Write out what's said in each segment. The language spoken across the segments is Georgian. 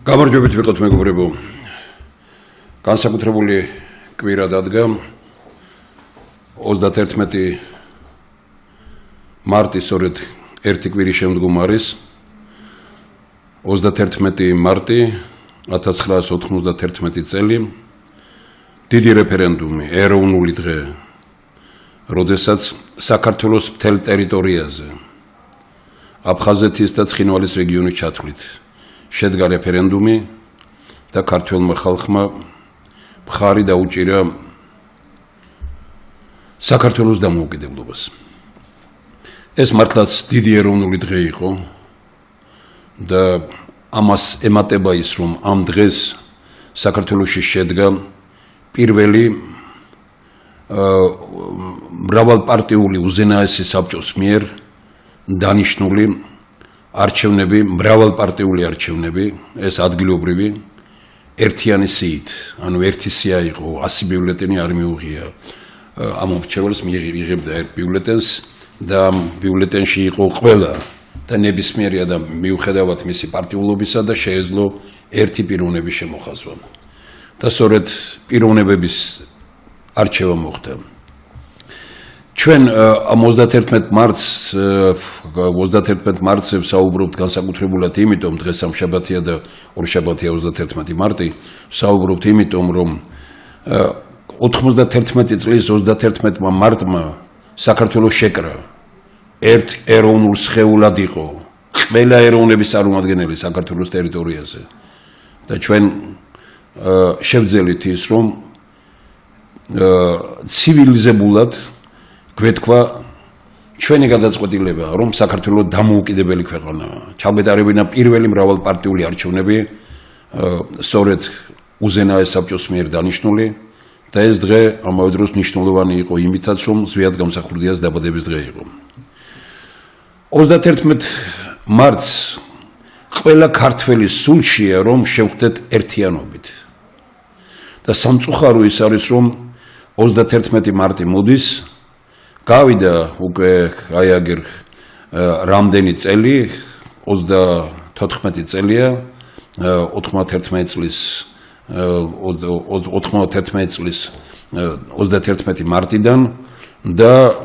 გამარჯვებით ვიყოთ მეგობრებო. განსაკუთრებული კვირა დადგა 31 მარტი, სწორედ ერთი კვირის შემდგომ არის 31 მარტი 1991 წელი, დიდი რეფერენდუმი, ეროვნული დღე, როდესაც საქართველოს მთელ ტერიტორიაზე აფხაზეთის და ცხინვალის რეგიონის ჩათვლით შედგა რეფერენდუმი და ქართველმა ხალხმა მხარი დაუჭირა საქართველოს დამოუკიდებლობას. ეს მართლაც დიდი ეროვნული დღე იყო და ამას ემატება ის, რომ ამ დღეს საქართველოში შედგა პირველი მრავალპარტიული უზენაესი საბჭოს მიერ დანიშნული არჩევნები, მრავალპარტიული არჩევნები, ეს ადგილობრივი ერთიანი სიით, ანუ ერთი სია იყო, 100 ბიულეტენი არ მიუღია. ამ მრჩეველს მიიღებდა ერთ ბიულეტენს და ამ ბიულეტენში იყო ყველა და ნებისმიერი ადამიანი მიუხედავად მისი პარტიულობისა და შეეძლო ერთი პიროვნების შემოხაზვა. და სწორედ პიროვნებების არჩევა მოხდა. ჩვენ ამ 31 მარტს საუბრობთ განსაკუთრებულად იმიტომ, დღეს სამშაბათია და ორშაბათია 31 მარტი, საუბრობთ იმიტომ, რომ 91 წლის 31 მარტმა საქართველოს შეკრა ერთ ეროვნულ სხეულად იყო ყველა ეროვნების წარმომადგენელი საქართველოს ტერიტორიაზე და ჩვენ შევძელით ის, რომ ცივილიზებულად გვეთქვა ჩვენი გადაწყვეტილება, რომ საქართველოს დამოუკიდებელი ქვეყანაა. ჩაგვეტარებინა პირველი მრავალპარტიული არჩევნები, სწორედ უზენაეს საბჭოს მიერ დანიშნული და ეს დღე ამავე დროს მნიშვნელოვანი იყო იმითაც, რომ ზვიად გამსახურდიას დაბადების დღე იყო. 31 მარტს ყველა ქართველის სულშია, რომ შევხვდეთ ერთიანობით. და სამწუხარო ის არის, რომ 31 მარტი მოდის, გავიდა უკვე აი აგერ რამდენი წელი, 34 წელია, 91 წლის 31 მარტიდან და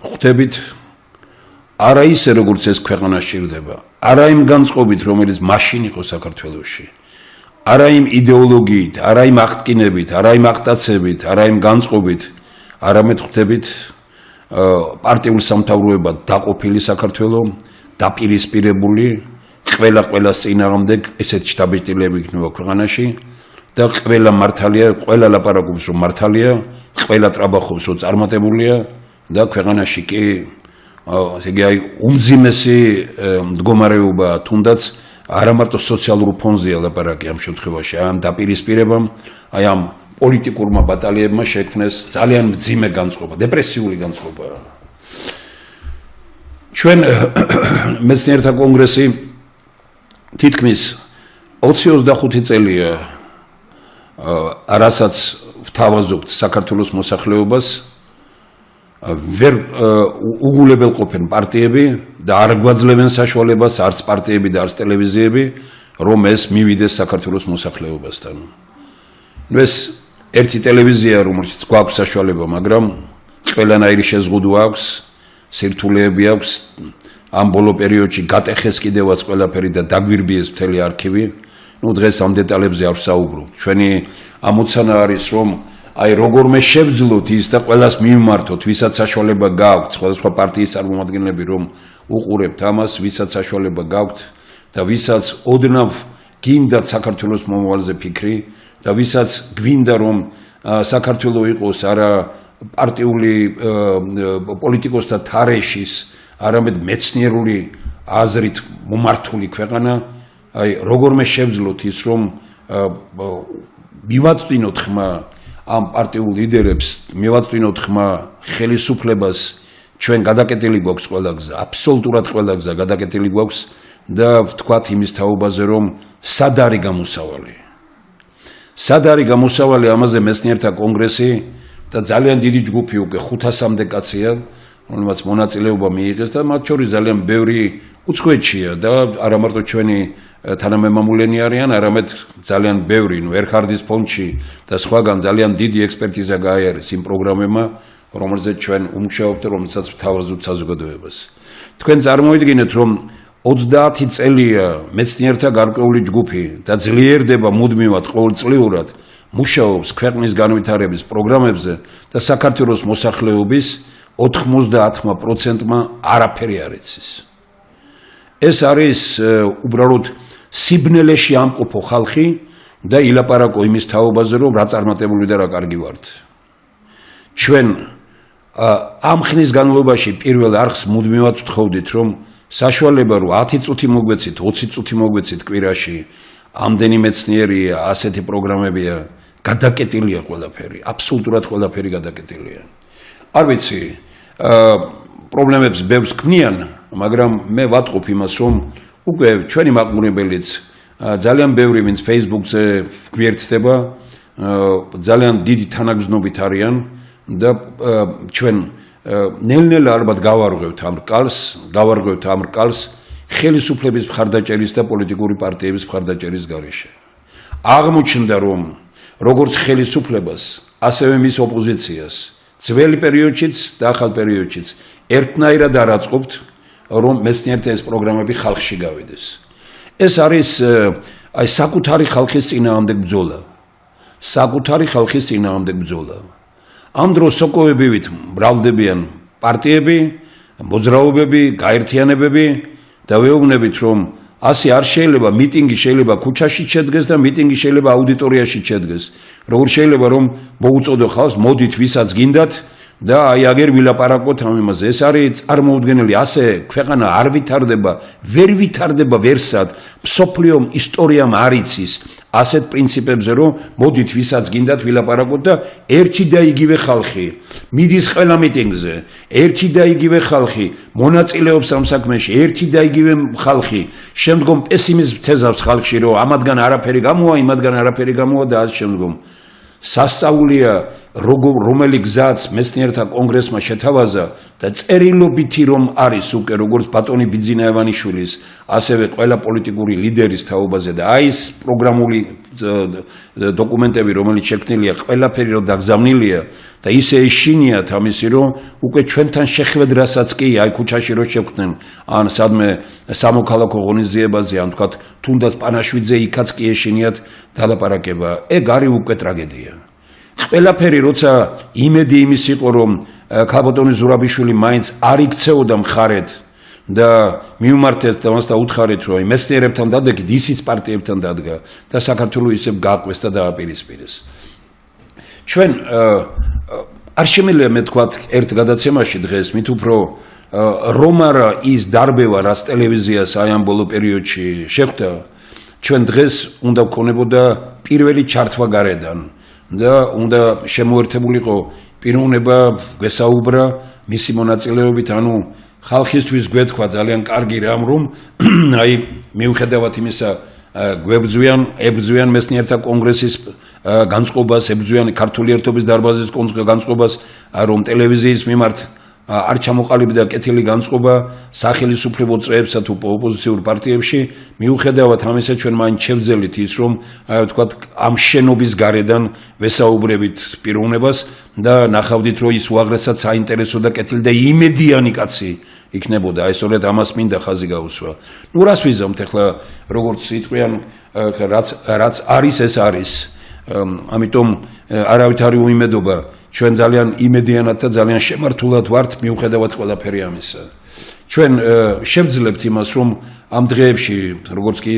ხვდებით არა ისე როგორც ეს ქვეყანა სჭირდება, არა იმ განწყობით, რომელიც მაშინ იყო საქართველოში, არა იმ იდეოლოგიით, არა იმ აღტკინებით, არა იმ აღტაცებით, არა იმ განწყობით, არამედ ხვდებით პარტიულ სამთავროებად დაყოფილი საქართველო, დაპირისპირებული, ყველა წინააღმდეგ ესეთ შთაბეჭდილება იქნება ქვეყანაში და ყველა მართალია, ყველა ლაპარაკობს, რომ მართალია, ყველა ტრაბახობს, რომ წარმატებულია და ქვეყანაში კი ესე იგი უმძიმესი მდგომარეობა თუნდაც არა მარტო სოციალურ ფონზეა ლაპარაკი ამ შემთხვევაში, ამ დაპირისპირებამ, აი ამ პოლიტიკურმა ბატალიებმა შექმნეს ძალიან მძიმე განწყობა, დეპრესიული განწყობა. ჩვენ მეცნიერთა კონგრესი თითქმის 20-25 წელია რასაც ვთავაზობთ საქართველოს მოსახლეობას, ვერ უგულებელყოფენ პარტიები და არ გვაძლევენ საშუალებას არც პარტიები და არც ტელევიზიები, რომ ეს მივიდეს საქართველოს მოსახლეობასთან. ეს ერთი ტელევიზია, რომელშიც გვაქვს საშუალება, მაგრამ ყველანაირი შეზღუდვა აქვს, სირთულეები აქვს, ამ ბოლო პერიოდში გატეხეს კიდევაც ყველაფერი და დაგვირბიეს მთელი არქივი. დღეს ამ დეტალებზე არ ვსაუბრობ. ჩვენი ამოცანა არის, რომ აი როგორმე შევძლოთ ის და ყველას მივმართოთ, ვისაც საშუალება გაქვთ, სხვადასხვა პარტიის წარმომადგენლები, რომ უყურებთ ამას, ვისაც საშუალება გაქვთ და ვისაც ოდნავ გინდათ საქართველოს მომავალზე ფიქრი და ვისაც გვინდა, რომ საქართველო იყოს არა პარტიული პოლიტიკოსთა თარეშის, არამედ მეცნიერული აზრით მომართული ქვეყანა, აი როგორმე შევძლოთ ის, რომ მივაწვინოთ ხმა ამ პარტიულ ლიდერებს, მივაწვინოთ ხმა ხელისუფლებას, ჩვენ გადაკეტილი გვაქვს ყველა გზა, აბსოლუტურად ყველა გზა გადაკეტილი გვაქვს და ვთქვათ იმის თაობაზე, რომ სად არის გამოსავალი. სად არის გამოსავალი, ამაზე მეცნიერთა კონგრესი და ძალიან დიდი ჯგუფი უკვე 500-მდე კაცია, რომელმაც მონაწილეობა მიიღეს და მათ შორის ძალიან ბევრი უცხოეთშია და არა მარტო ჩვენი თანამემამულენი არიან, არამედ ძალიან ბევრი, ერხარდის ფონდში და სხვაგან ძალიან დიდი ექსპერტიზა გაიარეს იმ პროგრამებმა, რომელზეც ჩვენ უმუშაობთ, რომელსაც ვთავაზობთ საზოგადოებას. თქვენ წარმოიდგინეთ, რომ 30 წელია მეცნიერთა გარკვეული ჯგუფი და ძლიერდება მუდმივად ყოველწლიურად მუშაობს ქვეყნის განვითარების პროგრამებზე და საქართველოს მოსახლეობის 90%-მა არაფერი არ იცის. ეს არის უბრალოდ სიბნელეში ამყოფო ხალხი და ილაპარაკო იმის თაობაზე, რომ რა წარმატებული და რა კარგი ვართ. ჩვენ ამ ხნის განმავლობაში პირველ არხს მუდმივად ვთხოვდით, რომ საშუალება რომ 10 წუთი მოგვეცით, 20 წუთი მოგვეცით კვირაში, ამდენი მეცნიერია, ასეთი პროგრამებია, გადაკეტილია ყველაფერი, აბსოლუტურად ყველაფერი გადაკეტილია. არ ვიცი, პრობლემებს ბევრს ქმნიან, მაგრამ მე ვატყობ იმას, რომ უკვე ჩვენი მაყურებელიც ძალიან ბევრი ვინც Facebook-ზე გვერდდება, ძალიან დიდი თანაგრძნობით არიან და ჩვენ ნელ-ნელა ალბათ გავარღვევთ ამ რკალს ხელისუფლების მხარდაჭერის და პოლიტიკური პარტიების მხარდაჭერის გარეშე. აღმოჩნდა, რომ როგორც ხელისუფლებას, ასევე მის ოპოზიციას, ძველი პერიოდშიც და ახალ პერიოდშიც ერთნაირად არ აწყობთ, რომ მეცნიერთა ეს პროგრამები ხალხში გავიდეს. ეს არის საკუთარი ხალხის წინააღმდეგ ბრძოლა. ამ დროს სოკოებივით მრავლდებიან პარტიები, მოძრაობები, გაერთიანებები და ვეუბნებით, რომ ასე არ შეიძლება, მიტინგი შეიძლება ქუჩაში შედგეს და მიტინგი შეიძლება აუდიტორიაში შედგეს. როგორ შეიძლება რომ მოუწოდო ხალხს, მოდით ვისაც გინდათ და აი აგერ ვილაპარაკოთ ამ იმაზე. ეს არის წარმოუდგენელი, ასე ქვეყანა არ ვითარდება, ვერ ვითარდება ვერსად, მსოფლიო ისტორიამ არ იცის ასეთ პრინციპებზე, რომ მოდით ვისაც გინდათ ვილაპარაკოთ და ერთი და იგივე ხალხი მიდის ყველა მიტინგზე, ერთი და იგივე ხალხი მონაწილეობს ამ საქმეში, ერთი და იგივე ხალხი შემდგომ პესიმიზმს თეზავს ხალხში, რომ ამათგან არაფერი გამოვა, იმათგან არაფერი გამოვა და ასე შემდგომ. სასწაულია რომელი გზაც მეცნიერთა კონგრესმა შეთავაზა და წერილობითი რომ არის უკვე როგორც ბატონი ბიძინა ევანიშვილის, ასევე ყველა პოლიტიკური ლიდერის თაობაზე და აი ეს პროგრამული დოკუმენტები, რომელიც შექმნილია, ყველაფერი რომ დაგზავნილია და ისე ეშინიათ ამისი, რომ უკვე ჩვენთან შეხვედრასაც კი აი ქუჩაში რო შევხვდნენ, ან სადმე სამოქალაქო ღონისძიებაზე, ან თქვათ თუნდაც პანაშვიძე იქაც კი ეშინიათ დალაპარაკება. ეგ არის უკვე ტრაგედია. ყველაფერი როცა იმედი იმის იყო, რომ ქალბატონი ზურაბიშვილი მაინც არ იქცეოდა მხარეთ და მიუმართეთ და მას დაუთხარეთ, რომ მეცნიერებთან დადგეთ, ისიც პარტიებთან დადგა და საქართველოს ისევ გააყვეს და დააპირისპირეს. ჩვენ არ შემიძლია მე თქვათ ერთ გადაცემაში დღეს, მით უფრო რომ არა ის დარბევა, რაც ტელევიზიას აი ამ ბოლო პერიოდში შეხვდა, ჩვენ დღეს უნდა გქონებოდა პირველი ჩართვა გარედან და უნდა შემოერთებულიყო პიროვნება გვესაუბრა მისი მონაწილეობით, ანუ ხალხისთვის გვეთქვა ძალიან კარგი რამ, რომ აი მიუხედავად იმისა ებრძვიან მეცნიერთა კონგრესის განწყობას, ებრძვიან ქართული ერთობის დარბაზის განწყობას, რომ ტელევიზიის მიმართ არ ჩამოყალიბდა კეთილი განწყობა სახელმწიფო წრეებსა თუ ოპოზიციურ პარტიებში, მიუხედავად ამისა ჩვენ მაინც შევძელით ის, რომ ვთქვათ ამ შენობის გარედან ვესაუბრებით პიროვნებას და ნახავდით, რომ ის უაღრესად საინტერესო და კეთილი და იმედიანი კაცი იქნებოდა. აი სწორედ ამას მინდა ხაზი გაუსვა. ნუ რას ვიზამთ ახლა, როგორც იტყვიან, რაც არის ეს არის. ამიტომ არავით არ უიმედობა. ჩვენ ძალიან იმედიანად და ძალიან შემართულად ვართ მიუხედავად ყველაფერი ამისა. ჩვენ შევძლებთ იმას, რომ ამ დღეებში, როგორც კი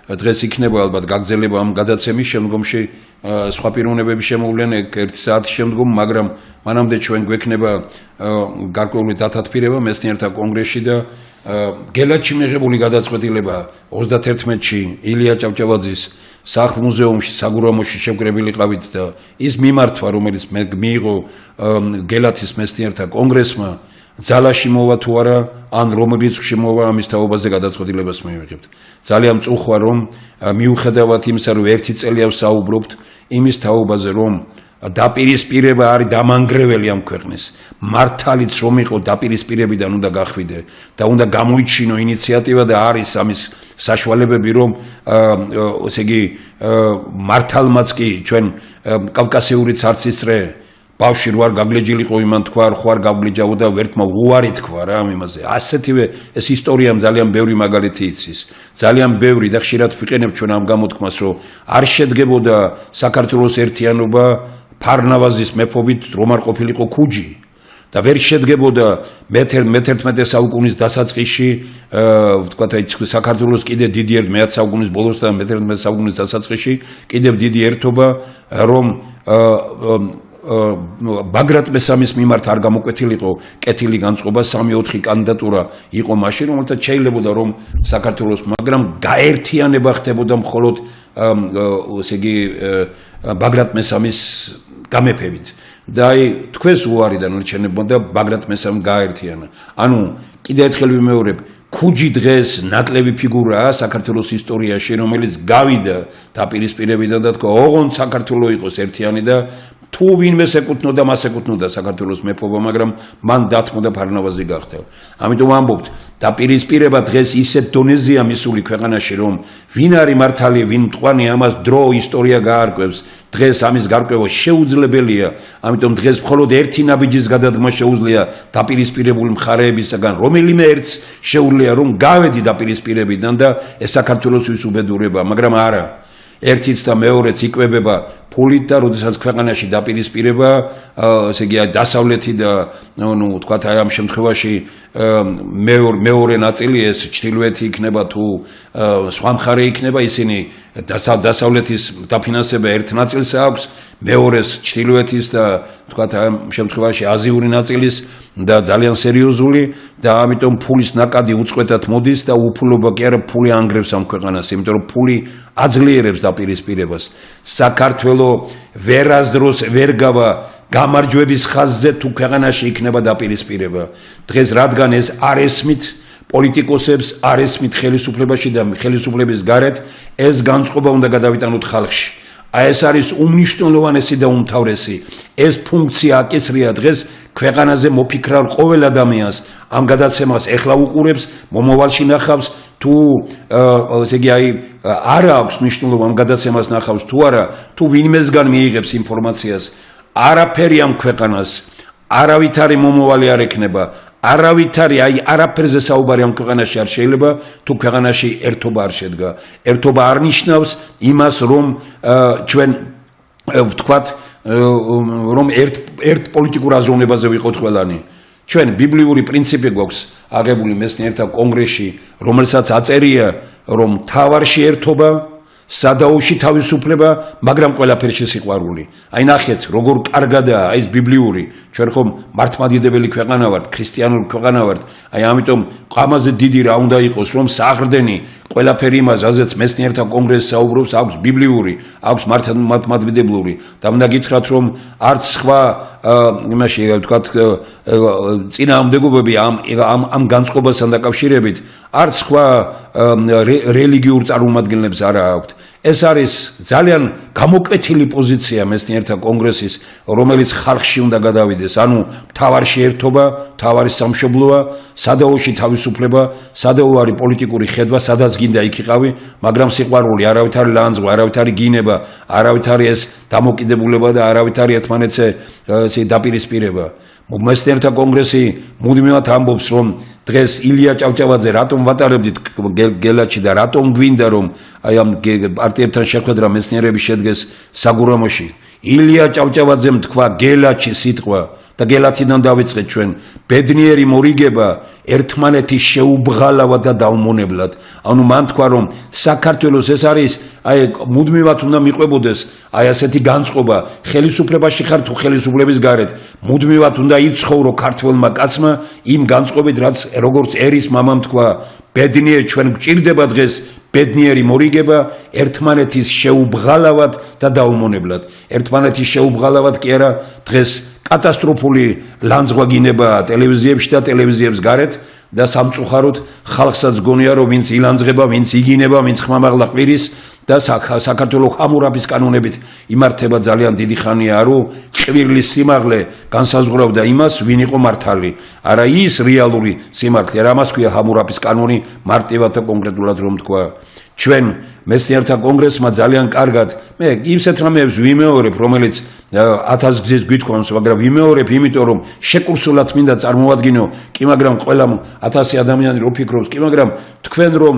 დღეს იქნება ალბათ გაგრძელება ამ გადაცემის შემდგომში სხვა პიროვნებები შემოვლენ ერთ საათის შემდგომ, მაგრამ მანამდე ჩვენ გვექნება გარკვეული დათათბირება მეცნიერთა კონგრესში და გელათში მიღებული გადაწყვეტილება 31-ში ილია ჭავჭავაძის სახლ-მუზეუმში საგურამოში შევკრებილი ყავით და ის მიმართვა, რომელიც მიიღო გელათის მეცნიერთა კონგრესმა, ძალაში მოვა თუ არა, ან რომელ რიცხვში მოვა, ამის თაობაზე გადაწყვეტილებას მივიღებთ. ძალიან მწუხვა, რომ მიუხედავად იმისა, რომ ერთი წელი ავსაუბრობთ იმის თაობაზე, რომ დაპირისპირება არის დამანგრეველი ამ ქვეყნის. მართალიც რომ იყო დაპირისპირებიდან უნდა გახვიდე და უნდა გამოიჩინო ინიციატივა და არის ამის საშუალებები რომ ესე იგი მართალმაც კი ჩვენ კავკასიურიც არც ისწრე ბავშვი რო არ გაგლეჯილიყო იმან თქვა ხო არ გაგლეჯავო და ვერთმა უარი თქვა რა ამ იმაზე. ასეთივე ეს ისტორიამ ძალიან ბევრი მაგალითი იცის. ძალიან ბევრი და ხშირად ვიყენებ ჩვენ ამ გამოთქმას რომ არ შედგებოდა საქართველოს ერთიანობა ფარნავაზის მეფობით რომ არ ყოფილიყო ქუჯი და ვერ შედგებოდა მე-11 საუკუნის დასაწყისში ვთქვათ აი საქართველოს კიდე დიდი მე-10 საუკუნის ბოლოს და მე-11 საუკუნის დასაწყისში კიდევ დიდი ერთობა რომ ბაგრატ მესამის მიმართ არ გამოკვეთილიყო კეთილი განწყობა 3-4 კანდიდატურა იყო მაშინ რომელთაც შეიძლებოდა რომ საქართველოს მაგრამ გაერთიანება ხდებოდა მხოლოდ ესე იგი ბაგრატ მესამის გამეფებით და აი თქვენს უარიდან რჩენებოდა ბაგრატ მესამი გაერთიანა ანუ კიდევ ერთხელ ვიმეორებ ქუჯი დღეს ნაკლები ფიგურაა საქართველოს ისტორიაში რომელიც გავიდა დაპირისპირებიდან და თქვა ოღონდ საქართველო იყოს ერთიანი და თუ ვინმეს ეკუთვნოდა მას ეკუთვნოდა საქართველოს მეფობა მაგრამ მან დათმო და ფარნავაზი გახდა ამიტომ ამბობთ დაპირისპირება დღეს ისეთ დონეზეა მისული ქვეყანაში რომ ვინ არის მართალი ვინ მტყვანი ამას დრო ისტორია გაარკვევს დღეს ამის გარკვევა შეუძლებელია ამიტომ დღეს მხოლოდ ერთი ნაბიჯის გადადგმა შეუძლია დაპირისპირებული მხარეებისაგან რომელიმე ერთს შეუძლია რომ გავედი დაპირისპირებიდან და ეს საქართველოსთვის უბედურება მაგრამ არა ერთიც და მეორეც იკვებება ფულით და როდესაც ქვეყანაში დაპირისპირება ესე იგი დასავლეთი და ნუ თქვათ აი ამ შემთხვევაში მეორე ნაწილი ეს ჩრდილოეთი იქნება თუ სხვა მხარე იქნება ისინი დასავლეთის დაფინანსება ერთ ნაწილს აქვს მეორეს ჩრდილოეთის და თქვათ აი ამ შემთხვევაში აზიური ნაწილის და ძალიან სერიოზული და ამიტომ ფულის ნაკადი უწყვეტად მოდის და უფულობა კი არა ფული ანგრევს ამ ქვეყანას იმიტომ რომ ფული აძლიერებს დაპირისპირებას საქართველო ვერასდროს ვერ გავა გამარჯვების ხაზზე თუ ქვეყანაში იქნება დაპირისპირება დღეს რადგან ეს არ ესმით პოლიტიკოსებს არ ესმით ხელისუფლებაში და ხელისუფლების გარეთ ეს განწყობა უნდა გადავიტანოთ ხალხში აი ეს არის უმნიშვნელოვანესი და უმთავრესი ეს ფუნქცია აკისრია დღეს ქვეყანაზე მოფიქრალ ყოველ ადამიანს ამ გადაცემას ეხლა უყურებს მომავალში ნახავს თუ ესე იგი აი არ აქვს მნიშვნელობა ამ გადაცემას ნახავს თუ არა თუ ვინმესგან მიიღებს ინფორმაციას არაფერი ამ ქვეყანას არავითარი მომავალი არ ექნება არავითარი აი არაფერზე საუბარი ამ ქვეყანაში არ შეიძლება თუ ქვეყანაში ერთობა არ შედგა ერთობა არ ნიშნავს იმას რომ ჩვენ ვთქვათ რომ ერთ პოლიტიკურ აზროვნებაზე ვიყოთ ყველანი ჩვენ ბიბლიური პრინციპი გვაქვს აღებული მეცნიერთა კონგრესში რომელსაც აწერია რომ თავარში ერთობა სადაოში თავისუფლება მაგრამ ყველაფერში სიყვარული აი ნახეთ როგორ კარგადაა ეს ბიბლიური ჩვენ ხომ მართლმადიდებელი ქვეყანა ვართ ქრისტიანული ქვეყანა ვართ აი ამიტომ ყამაზე დიდი რა უნდა იყოს რომ საყრდენი ყველაფერი იმას რაზეც მეცნიერთა კონგრესი საუბრობს აქვს ბიბლიური აქვს მართლმადიდებლური და უნდა გითხრათ რომ არც სხვა იმაში ვთქვათ წინააღმდეგობები ამ განწყობასთან დაკავშირებით არც სხვა რელიგიურ წარმომადგენლებს არ აქვთ ეს არის ძალიან გამოკვეთილი პოზიცია მეცნიერთა კონგრესის რომელიც ხალხში უნდა გადავიდეს ანუ მთავარში ერთობა მთავარი სამშობლოა სადაოში თავისუფლება სადაო არის პოლიტიკური ხედვა სადაც გინდა იქ იყავი მაგრამ სიყვარული არავით არის ლანძღვა არავით არის გინება არავით არის ეს დამოკიდებულება და არავით არის ერთმანეთზე ესე დაპირისპირება მეცნიერთა კონგრესი მუდმივად ამბობს რომ დღეს ილია ჭავჭავაძე რატომ ვატარებდით გელათში და რატომ გვინდა რომ აი ამ პარტიებთან შეხვედრა მეცნიერების შედგეს საგურამოში ილია ჭავჭავაძემ თქვა გელათში სიტყვა და გელათიდან დავიწყეთ ჩვენ ბედნიერი მორიგება ერთმანეთის შეუბღალავად და დაუმონებლად ანუ მან თქვა რომ საქართველოს ეს არის აი მუდმივად უნდა მიყვებოდეს აი ასეთი განწყობა ხელისუფლებაში ხარ თუ ხელისუფლების გარეთ მუდმივად უნდა იცხოვრო ქართველმა კაცმა იმ განწყობით რაც როგორც ერის მამამ თქვა ბედნიერი ჩვენ გვჭირდება დღეს ბედნიერი მორიგება ერთმანეთის შეუბღალავად და დაუმონებლად ერთმანეთის შეუბღალავად კი არა დღეს კატასტროფული ლანძღვა გინებაა ტელევიზიებში და ტელევიზიებს გარეთ და სამწუხაროდ ხალხსაც გონია რომ ვინც ილანძღება, ვინც იგინება, ვინც ხმამაღლა ყვირის და საქართველოს ხამურაბის კანონებით იმართება ძალიან დიდი ხანია, რომ ჭვირლის სიმაღლე განსაზღვრავდა იმას, ვინ იყო მართალი. არა ის რეალური სიმართლე, რამას ქვია ხამურაბის კანონი მარტივად და კონკრეტულად რომ თქვა. ჩვენ მეცნიერთა კონგრესმა ძალიან კარგად მე იმსეთ რამეებს ვიმეორებ, რომელიც 1000 გზის გვითხოვს, მაგრამ ვიმეორებ, იმიტომ რომ შეკურსულად მინდა წარმოვადგინო, კი მაგრამ ყველა 1000 ადამიანი რო ფიქრობს, კი მაგრამ თქვენ რომ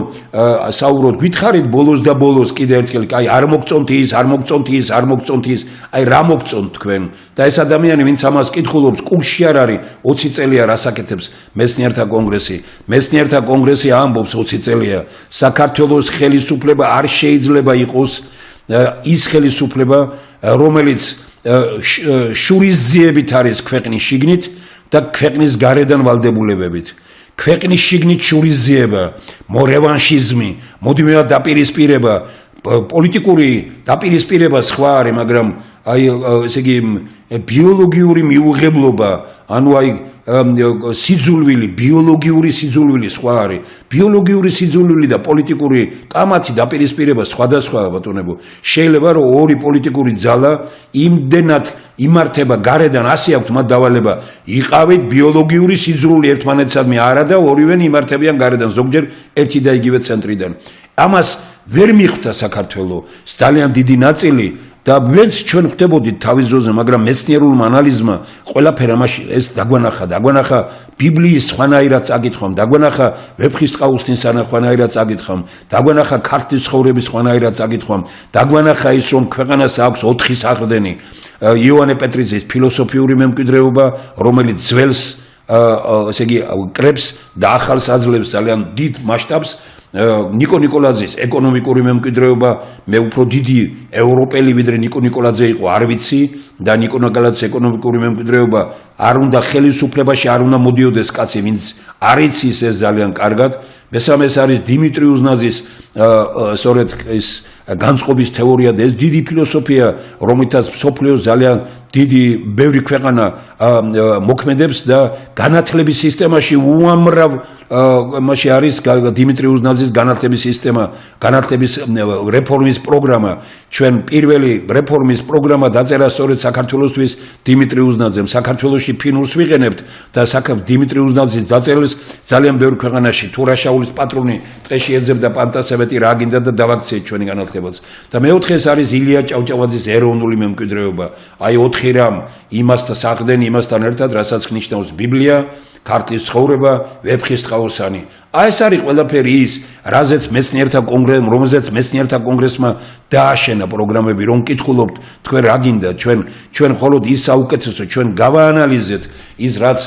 საუბრობთ, გითხარით ბოლოს და ბოლოს კიდე ერთხელ, აი არ მოგწონთ ის, არ მოგწონთ ის, არ მოგწონთ ის, აი რა მოგწონთ თქვენ? და ეს ადამიანი, ვინც ამას კითხულობს, კურსში არ არის 20 წელია რას აკეთებს მეცნიერთა კონგრესი. მეცნიერთა კონგრესი ამბობს 20 წელია, საქართველოს ხელისუფლება არ შეიძლება იყოს ის ხელისუფლება, რომელიც შურისძიებით არის ქვეყნის შიგნით და ქვეყნის გარედან ვალდებულებებით. ქვეყნის შიგნით შურისძიება, მორევანშიზმი, მოდივეა დაპირისპირება, პოლიტიკური დაპირისპირება სხვა არის, მაგრამ აი ესე იგი ბიოლოგიური მიუღებლობა, ანუ აი სიძულვილი, ბიოლოგიური სიძულვილი სხვა არის. ბიოლოგიური სიძულვილი და პოლიტიკური კამათი დაპირისპირება სხვადასხვაა ბატონებო. შეიძლება რომ ორი პოლიტიკური ძალა იმდენად იმართება გარედან, ასე აქვთ მათ დავალება, იყავით ბიოლოგიური სიძულვილი ერთმანეთსადმი არა და ორივე იმართებიან გარედან, ზოგჯერ ერთი და იგივე ცენტრიდან. ამას ვერ მიხვდა საქართველოს ძალიან დიდი ნაწილი და მეც ჩვენ ხვდებოდით თავის დროზე, მაგრამ მეცნიერულმა ანალიზმა ყველაფერი ამაში ეს დაგვანახა ბიბლიის სხვანაირად წაკითხავ, დაგვანახა ვეფხისტყაოსნის სხვანაირად წაკითხავ, დაგვანახა ქართლის ცხოვრების სხვანაირად წაკითხავ, დაგვანახა ის რომ ქვეყანას აქვს 4 საყრდენი, იოანე პეტრიძის ფილოსოფიური მემკვიდრეობა, რომელიც ძველს ესე იგი კრებს და ახალს აძლევს ძალიან დიდ მასშტაბს. ნიკო ნიკოლაძის ეკონომიკური მემკვიდრეობა, მე უფრო დიდი ევროპელი ვიდრე ნიკო ნიკოლაძე იყო, არ ვიცი და ნიკო ნიკოლაძის ეკონომიკური მემკვიდრეობა არ უნდა ხელისუფლებაში არ უნდა მოდიოდეს კაცი, ვინც არ იცის ეს ძალიან კარგად. მესამე ეს არის დიმიტრი უზნაძის სწორედ ის განწყობის თეორია და ეს დიდი ფილოსოფია, რომლითაც მსოფლიოს ძალიან დიდი ბევრი ქვეყანა მოქმედებს და განათლების სისტემაში უამრავ მასში არის დიმიტრი უზნაძის განათლების სისტემა, განათლების რეფორმის პროგრამა. ჩვენ პირველი რეფორმის პროგრამა დაწერა სწორედ საქართველოსთვის დიმიტრი უზნაძემ. საქართველოში ფინურს ვიყენებთ და დიმიტრი უზნაძის დაწერილს ძალიან ბევრი ქვეყანაში თურაშაულის პატრონი ტყეში ეძებდა პანტასებეტი რა გინდა და დავაქციეთ ჩვენი განათლებაც. და მეოთხე ეს არის ილია ჭავჭავაძის ეროვნული მემკვიდრეობა. აი 4 რამ იმასთან საყრდენი იმასთან ერთად, რასაც ნიშნავს ბიბლია, ქართლის ცხოვრება, ვეფხისტყაოსანი. აი ეს არის ყველაფერი ის, რომელზეც მეცნიერთა კონგრესმა დააშენა პროგრამები, რომ კითხულობთ, თქვენ რა გინდა, ჩვენ მხოლოდ ის საუკეთესო, ჩვენ გავაანალიზეთ ის, რაც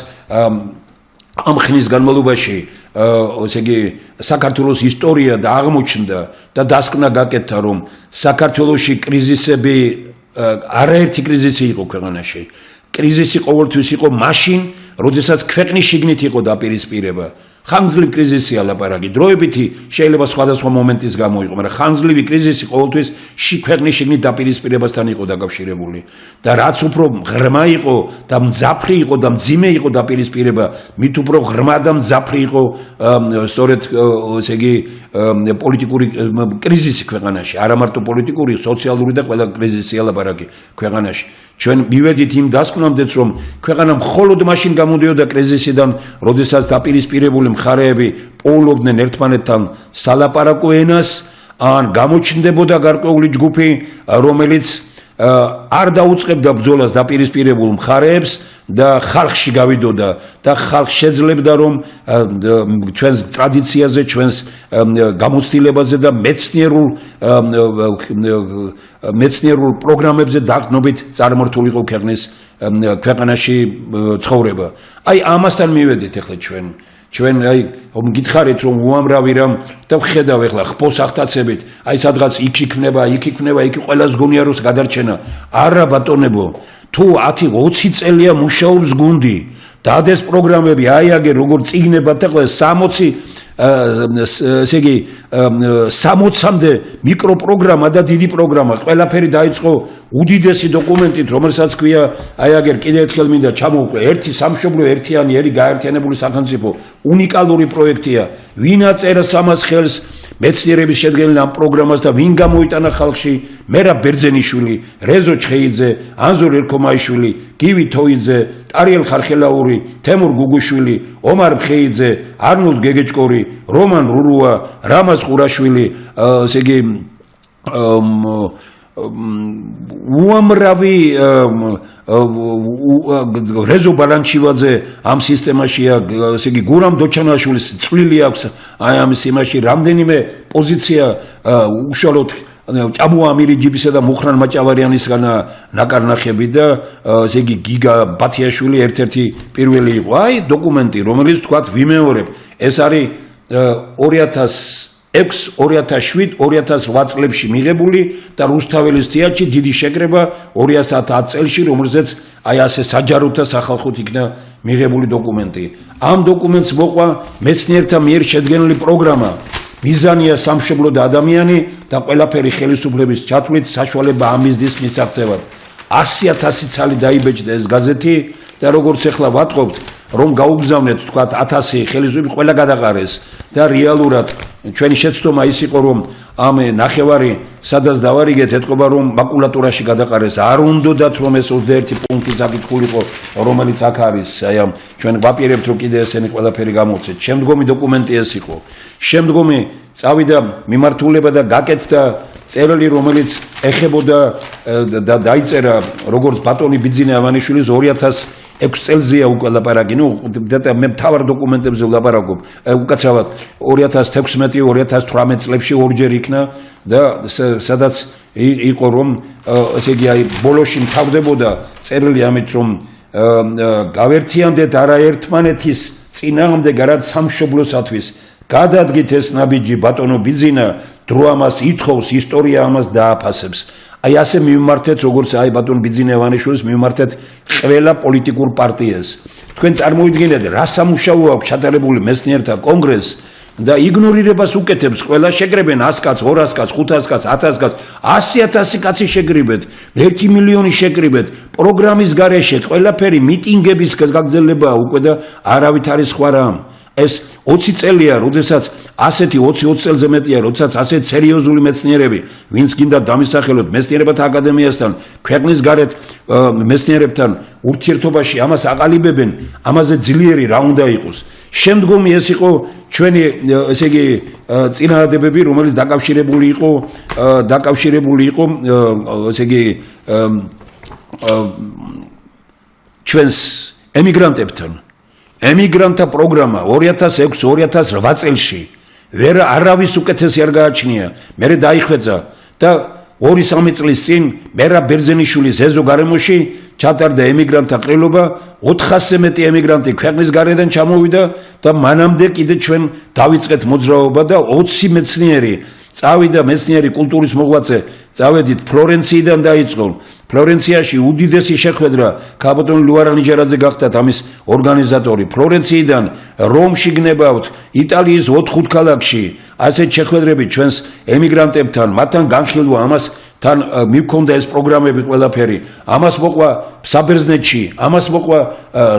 ამ ხნის განმავლობაში ესე იგი საქართველოს ისტორია და აღმოჩნდა და დასკვნა გაკეთდა, რომ საქართველოში კრიზისები არაერთი კრიზისი იყო ქვეყანაში. კრიზისი ყოველთვის იყო მაშინ, როდესაც ქვეყნის შიგნით იყო დაპირისპირება. ხანგრძლივი კრიზისია ლაპარაკი, დროებითი შეიძლება სხვადასხვა მომენტის გამო იყო, მაგრამ ხანგრძლივი კრიზისი ყოველთვის ქვეყნის შიგნით დაპირისპირებასთან იყო დაკავშირებული. და რაც უფრო ღრმა იყო და მძაფრი იყო და მძიმე იყო დაპირისპირება, მით უფრო ღრმა და მძაფრი იყო სწორედ ესე იგი პოლიტიკური კრიზისი ქვეყანაში, არა მარტო პოლიტიკური, სოციალური და ყველა კრიზისია ლაპარაკი ქვეყანაში. ჩვენ მივედით იმ დასკვნამდეც, რომ ქვეყანა მხოლოდ მაშინ გამოდიოდა კრიზისიდან, როდესაც დაპირისპირებული მხარეები პოულობდნენ ერთმანეთთან სალაპარაკო ენას, ან გამოჩნდებოდა გარკვეული ჯგუფი, რომელიც არ დაუწყებდა ბრძოლას დაპირისპირებულ მხარეებს და ხალხში გავიდოდა და ხალხს შეძლებდა, რომ ჩვენს ტრადიციაზე, ჩვენს გამოცდილებაზე და მეცნიერულ პროგრამებზე დაყრდნობით წარმართულიყო ქვეყანაში ცხოვრება. აი ამასთან მივედით ახლა ჩვენ აი გითხარით რომ უამრავი რამ და ვხედავ ახლა ხპოს აღტაცებით, აი სადღაც იქ იქნება, იქ ყველას გონია რომ გადარჩენა. არა ბატონებო, თუ 10-20 წელია მუშაობს გუნდი, დადეს პროგრამები, აიაგე როგორ წიგნებად და 60 ესე იგი 60-მდე მიკროპროგრამა და დიდი პროგრამა, ყველაფერი დაიწყო უდიდესი დოკუმენტით, რომელსაც ქვია, აიაგერ კიდევ ერთხელ მინდა ჩამოვყვე, ერთი სამშობლო, ერთიანი, გაერთიანებული სახელმწიფო, უნიკალური პროექტია. ვინ აწერს ამას ხელს? მეცნიერების შედგენილ ამ პროგრამას და ვინ გამოიტანა ხალხში მერაბ ბერძენიშვილი, რეზო ჩხეიძე, ანზორ ერქომაიშვილი, გივი თოიძე, ტარიელ ხარხელაური, თემურ გუგუშვილი, ომარ ბხეიძე, არნოლდ გეგეჭკორი, რომან რურუა, რამაზ ყურაშვილი, ესე იგი უამრავი რეზო ბალანჩივაძე ამ სისტემაშია, ესე იგი გურამ დოჩანაშვილის წვლილი აქვს აი ამ სიმაში, რამდენიმე პოზიცია უშუალოდ ჭაბუ ამირიჯიბისა და მუხრან მაჭავარიანისგან ნაკარნახები და ესე იგი გიგა ბათიაშვილი ერთ-ერთი პირველი იყო. აი დოკუმენტი, რომელიც თქვათ ვიმეორებ, ეს არის 2006-2007-2008 წლებში მიღებული და რუსთაველის თეატრში დიდი შეკრება 2010 წელს, რომელზეც აი ასე საჯაროდ და სახალხოდ იქნა მიღებული დოკუმენტი. ამ დოკუმენტს მოყვა მეცნიერთა მიერ შედგენილი პროგრამა, მიზანია სამშობლო და ადამიანი და ყველაფერი ხელისუფლების ჩათვლით საშუალება ამ მიზნის მისაღწევად. 100,000 ცალი დაიბეჭდა ეს გაზეთი და როგორც ახლა ვატყობთ, რომ გაუგზავნეთ თქვათ 1000 ხელისუფლების ყველა გადაყარეს და რეალურად ჩვენი შეცდომა ის იყო, რომ ამ ნახევარი სადაც დავარიგეთ, ეთყობა რომ მაკულატურაში გადაყარეს. არ უნდათ რომ ეს 21 პუნქტი საკითხულიყო, რომელიც აქ არის, აი ამ ჩვენ ვაპირებთ რომ კიდე ესენი ყველაფერი გამოვცეთ. შემდგომი დოკუმენტი ეს იყო. შემდგომი წავიდა მიმართულება და გაკეთდა წერილი, რომელიც ეხებოდა და დაიწერა როგორც ბატონი ბიძინა ავანიშვილის 2006 წელზეა უკვე ლაპარაკი, და მე მთავარ დოკუმენტებზე ვლაპარაკობ, უკაცრავად 2016-2018 წლებში ორჯერ იქნა და სადაც იყო რომ ესე იგი აი ბოლოში მთავრდებოდა წერილი ამით რომ გავერთიანდეთ არაერთმანეთის წინააღმდეგ არად სამშობლოსათვის, გადადგით ეს ნაბიჯი ბატონო ბიძინა, დრო ამას ითხოვს, ისტორია ამას დააფასებს. აი ასე მივმართეთ, როგორც აი ბატონ ბიძინა ივანიშვილის მივმართეთ ყველა პოლიტიკურ პარტიას. თქვენ წარმოიდგინეთ, რა სამუშაო აქვს ჩატარებული მეცნიერთა კონგრესს და იგნორირებას უკეთებს ყველა, შეკრებენ 100 კაცს, 200 კაცს, 500 კაცს, 1000 კაცს, 100,000 კაცი შეკრიბეთ, 1 მილიონი შეკრიბეთ, პროგრამის გარეშე ყველაფერი მიტინგების გაგრძელებაა უკვე და არავით არის სხვა რამ. ეს 20 წელია, როდესაც ასეთი 20 წელზე მეტია, როდესაც ასეთ სერიოზული მეცნიერები, ვინც გინდა დამისახელოთ მეცნიერებათა აკადემიასთან, ქვეყნის გარეთ მეცნიერებთან ურთიერთობაში ამას აყალიბებენ, ამაზე ძლიერი რა უნდა იყოს. შემდგომი ეს იყო ჩვენი ესე იგი წინააღმდეგები, რომელიც დაკავშირებული იყო ესე იგი ჩვენს ემიგრანტებთან. ემიგრანტთა პროგრამა 2006-2008 წელში ვერ არავის უკეთესი არ გააჩნია. მერე დაიხვეწა და 2-3 წლის წინ მერაბ ბერძენიშვილის ეზო გარემოში ჩატარდა ემიგრანტთა ყრილობა, 400-ზე მეტი ემიგრანტი ქვეყნის გარედან ჩამოვიდა და მანამდე კიდე ჩვენ დავიწყეთ მოძრაობა და 20 მეცნიერი წავიდა, მეცნიერი კულტურის მოღვაწე, წავედით ფლორენციიდან დაიწყო. ფლორენციაში უდიდესი შეხვედრა ქაბატონ ლუარანიჯერაძე გახდათ ამის ორგანიზატორი. ფლორენციიდან რომში გნებავთ, იტალიის 4-5 ქალაქში ასეთ შეხვედრები ჩვენს ემიგრანტებთან, მათთან განხილვა, ამას თან მივქონდა ეს პროგრამები ყველაფერი. ამას მოყვა საბერძნეთში, ამას მოყვა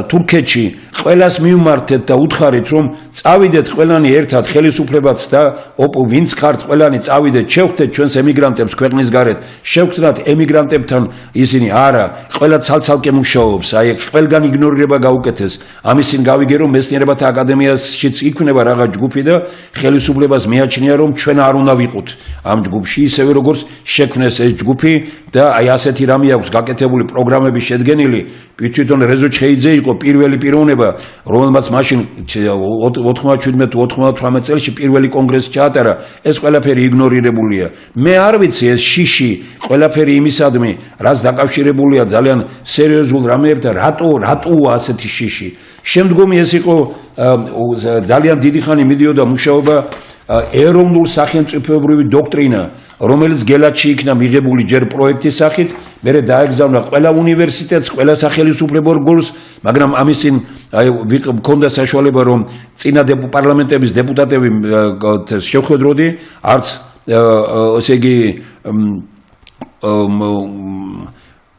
თურქეთში, ყველას მივმართეთ და უთხარით რომ წავიდეთ ყველანი ერთად ხელისუფლებაც და ვინც ხართ ყველანი წავიდეთ, შევხვდეთ ჩვენს ემიგრანტებს ქვეყნის გარეთ, შევხვდათ ემიგრანტებთან ისინი არა, ყველა ცალ-ცალკე მუშაობს, აი ყველგან იგნორირება გაუკეთეს. ამისინ გავიგე რომ მეცნიერებათა აკადემიაშიც იქნება რაღაც ჯგუფი და ხელისუფლებას მიაჩნია რომ ჩვენ არ უნდა ვიყოთ ამ ჯგუფში, ისევე როგორც შექმნეს ეს ჯგუფი და აი ასეთი რამე აქვს გაკეთებული პროგრამები შედგენილი. თვითონ რეზო ჩხეიძე იყო პირველი პიროვნება, რომელმაც მაშინ 97-98 წელს პირველი კონგრესი ჩაატარა. ეს ყველაფერი იგნორირებულია. მე არ ვიცი ეს შიში ყველაფერი იმისადმი, რაც დაკავშირებულია ძალიან სერიოზულ რამეებთან, რატოა ასეთი შიში. შემდგომი ეს იყო ძალიან დიდი ხანი მიდიოდა მუშაობა ეროვნულ სახელმწიფოებრივი დოქტრინა, რომელიც გელათში იქნა მიღებული ჯერ პროექტის სახით, მერე დაეგზავნა ყველა უნივერსიტეტს, ყველა სახელმწიფო ორგანოს, მაგრამ ამისინ მქონდა საშუალება რომ წინა პარლამენტების დეპუტატები შევხვედროდი, არც ესე იგი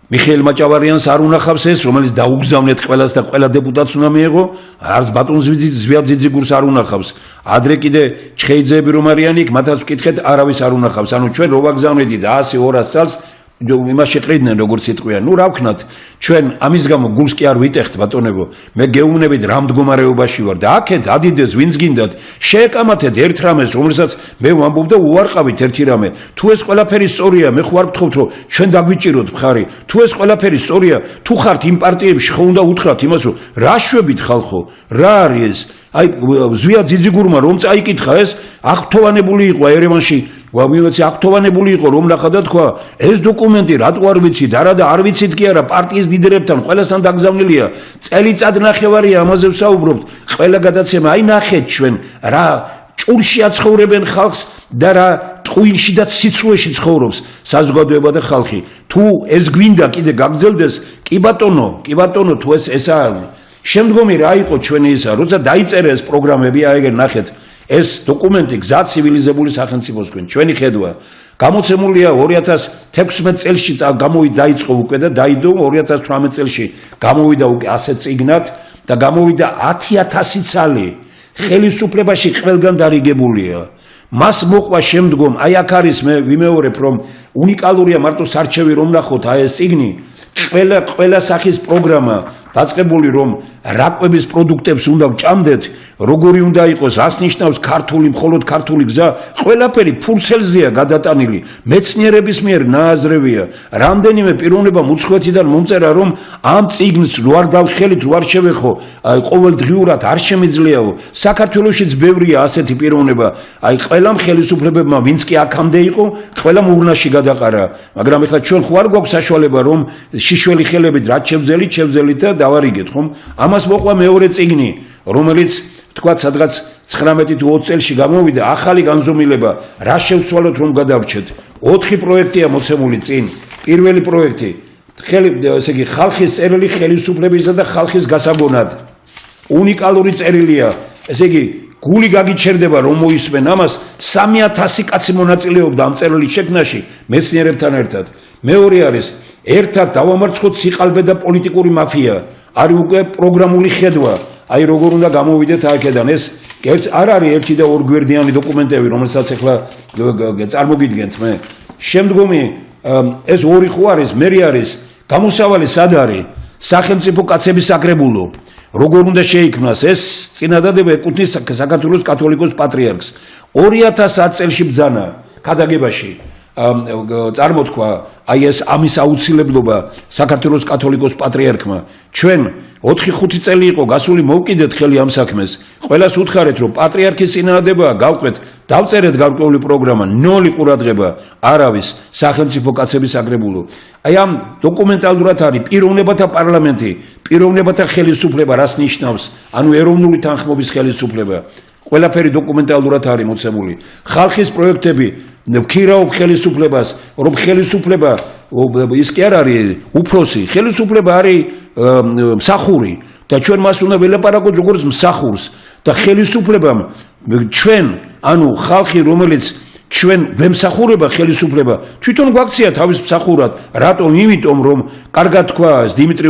მიხეილ მაჭავარიანს არ უნახავს ეს, რომელიც დაუგზავნეთ ყველას და ყველა დეპუტატს უნდა მიეღო, არც ბატონ ზვიადძიძიგურს არ უნახავს. ადრე კიდე ჩხეიძეები რომ არიან იქ, მათაც ვკითხეთ, არავის არ უნახავს. ანუ ჩვენ რო ვაგზავნედი 100-200 წელს იმას შეყრიდნენ როგორც იტყვიან. ნუ რა ვქნათ, ჩვენ ამის გამო გულს კი არ ვიტეხთ ბატონებო. მე გეუბნებით რა მდგომარეობაში ვარ და აქეთ ადიდეს ვინც გინდათ, შეეკამათეთ ერთ რამეს, რომელსაც მე ვამბობ და უარყავით ერთი რამე. თუ ეს ყველაფერი სწორია, მე ხო არ გთხოვთ რომ ჩვენ დაგვიჭიროთ მხარი. თუ ეს ყველაფერი სწორია, თუ ხართ იმ პარტიებში, ხო უნდა უთხრათ იმას, რომ რა შვებით ხალხო, რა არის ეს? აი ზვიადძიძიგურმა რომ წაიკითხა ეს, აღთოვანებული იყო ერევანში. ვიოლეცი აქტოვანებული იყო რომ ნახა და თქვა ეს დოკუმენტი რატო არ ვიცით არა და არ ვიცით კი არა პარტიის ლიდერებთან ყველასთან დაგზავნილია წელიწად ნახევარია ამაზე ვსაუბრობთ ყველა გადაცემა აი ნახეთ ჩვენ რა ჭურში აცხოვრებენ ხალხს და რა ტყუილში და სიცრუეში ცხოვრობს საზოგადოება და ხალხი თუ ეს გვინდა კიდე გაგრძელდეს კი ბატონო თუ ესაა შემდგომი რა იყო ჩვენი ისა როცა დაიწერა ეს პროგრამები აი ეგ ნახეთ ეს დოკუმენტი გზა ცივილიზებული სახელმწიფოსკენ ჩვენი ხედვა გამოცემულია 2016 წელს დაიწყო უკვე და დაიდო 2018 წელს გამოვიდა უკვე 100 წიგნად და გამოვიდა 10000 ცალი ხელისუფლებაში ყველგან დარიგებულია მას მოყვა შემდგომ აი აქ არის მე ვიმეორებ რომ უნიკალურია მარტო სარჩევი რომ ნახოთ აი ეს წიგნი ყველა სახის პროგრამა დაწყებული რომ რაკვების პროდუქტებს უნდა ვჭამდეთ როგორი უნდა იყოს ას ნიშნავს ქართული მხოლოდ ქართული გზა ყველაფერი ფურცელზეა გადატანილი მეცნიერების მიერ ნააზრევია რამდენიმე პიროვნება მუცხვეთიდან მომწერა რომ ამ წიგნს რო არ დავხელით რო არ შევეხო აი ყოველდღიურად არ შემიძლიაო საქართველოშიც ბევრია ასეთი პიროვნება აი ყველამ ხელისუფლებებმა ვინც კი აქამდე იყო ყველამ ურნაში გადაყარა მაგრამ ეხლა ჩვენ ხო არ გვაქვს საშუალება რომ შიშველი ხელებით რაც შევძელით და დავარიგეთ ხომ ამას მოყვა მეორე წიგნი რომელიც თქვა სადღაც 19 თუ 20 წელში გამოვიდა ახალი განზომილება რა შევცვალოთ რომ გადავრჩეთ 4 პროექტია მოცემული წინ პირველი პროექტი ესე იგი ხალხის წერილი ხელისუფლებისა და ხალხის გასაგონად უნიკალური წერილია ესე იგი გული გაგიჩერდება რომ მოისმენ ამას 3000 კაცი მონაწილეობდა ამ წერილის შექმნაში მეცნიერებთან ერთად მეორე არის ერთად დავამარცხოთ სიყალბე და პოლიტიკური მაფია არის უკვე პროგრამული ხედვა აი როგორ უნდა გამოვიდეთ აქედან ეს არ არის ერთი და ორ გვერდიანი დოკუმენტები რომელსაც ახლა წარმოგიდგენთ მე შემდგომი ეს ორი ხო არის მე არის გამოსავალი სად არის სახელმწიფო კაცების საკრებულო როგორ უნდა შეიქმნას ეს წინადადება ეკუთვნის საქართველოს კათოლიკოს პატრიარქს 2010 წელში ბრძანა ქადაგებაში წარმოთქვა აი ეს ამის აუცილებლობა საქართველოს კათოლიკოს პატრიარქმა ჩვენ 4-5 წელი იყო გასული მოვკიდეთ ხელი ამ საქმეს ყველას უთხარეთ რომ პატრიარქის წინადადებაა გავყვეთ დავწერეთ გარკვეული პროგრამა 0 ყურადღება არავის სახელმწიფო კაცების საკრებულო აი ამ დოკუმენტალურად არის პიროვნებათა პარლამენტი პიროვნებათა ხელისუფლება რას ნიშნავს ანუ ეროვნული თანხმობის ხელისუფლება ყველაფერი დოკუმენტალურად არის მოცემული ხალხის პროექტები ვქირავ ხელისუფლებას რომ ხელისუფლება ის კი არ არის უფროსი ხელისუფლება არის მსახური და ჩვენ მას უნდა ველაპარაკოთ როგორც მსახურს და ხელისუფლებამ ჩვენ ანუ ხალხი რომელიც ჩვენ ვემსახურება ხელისუფლება თვითონ გვაქცია თავის მსახურად რატომ იმიტომ რომ კარგად თქვა დიმიტრი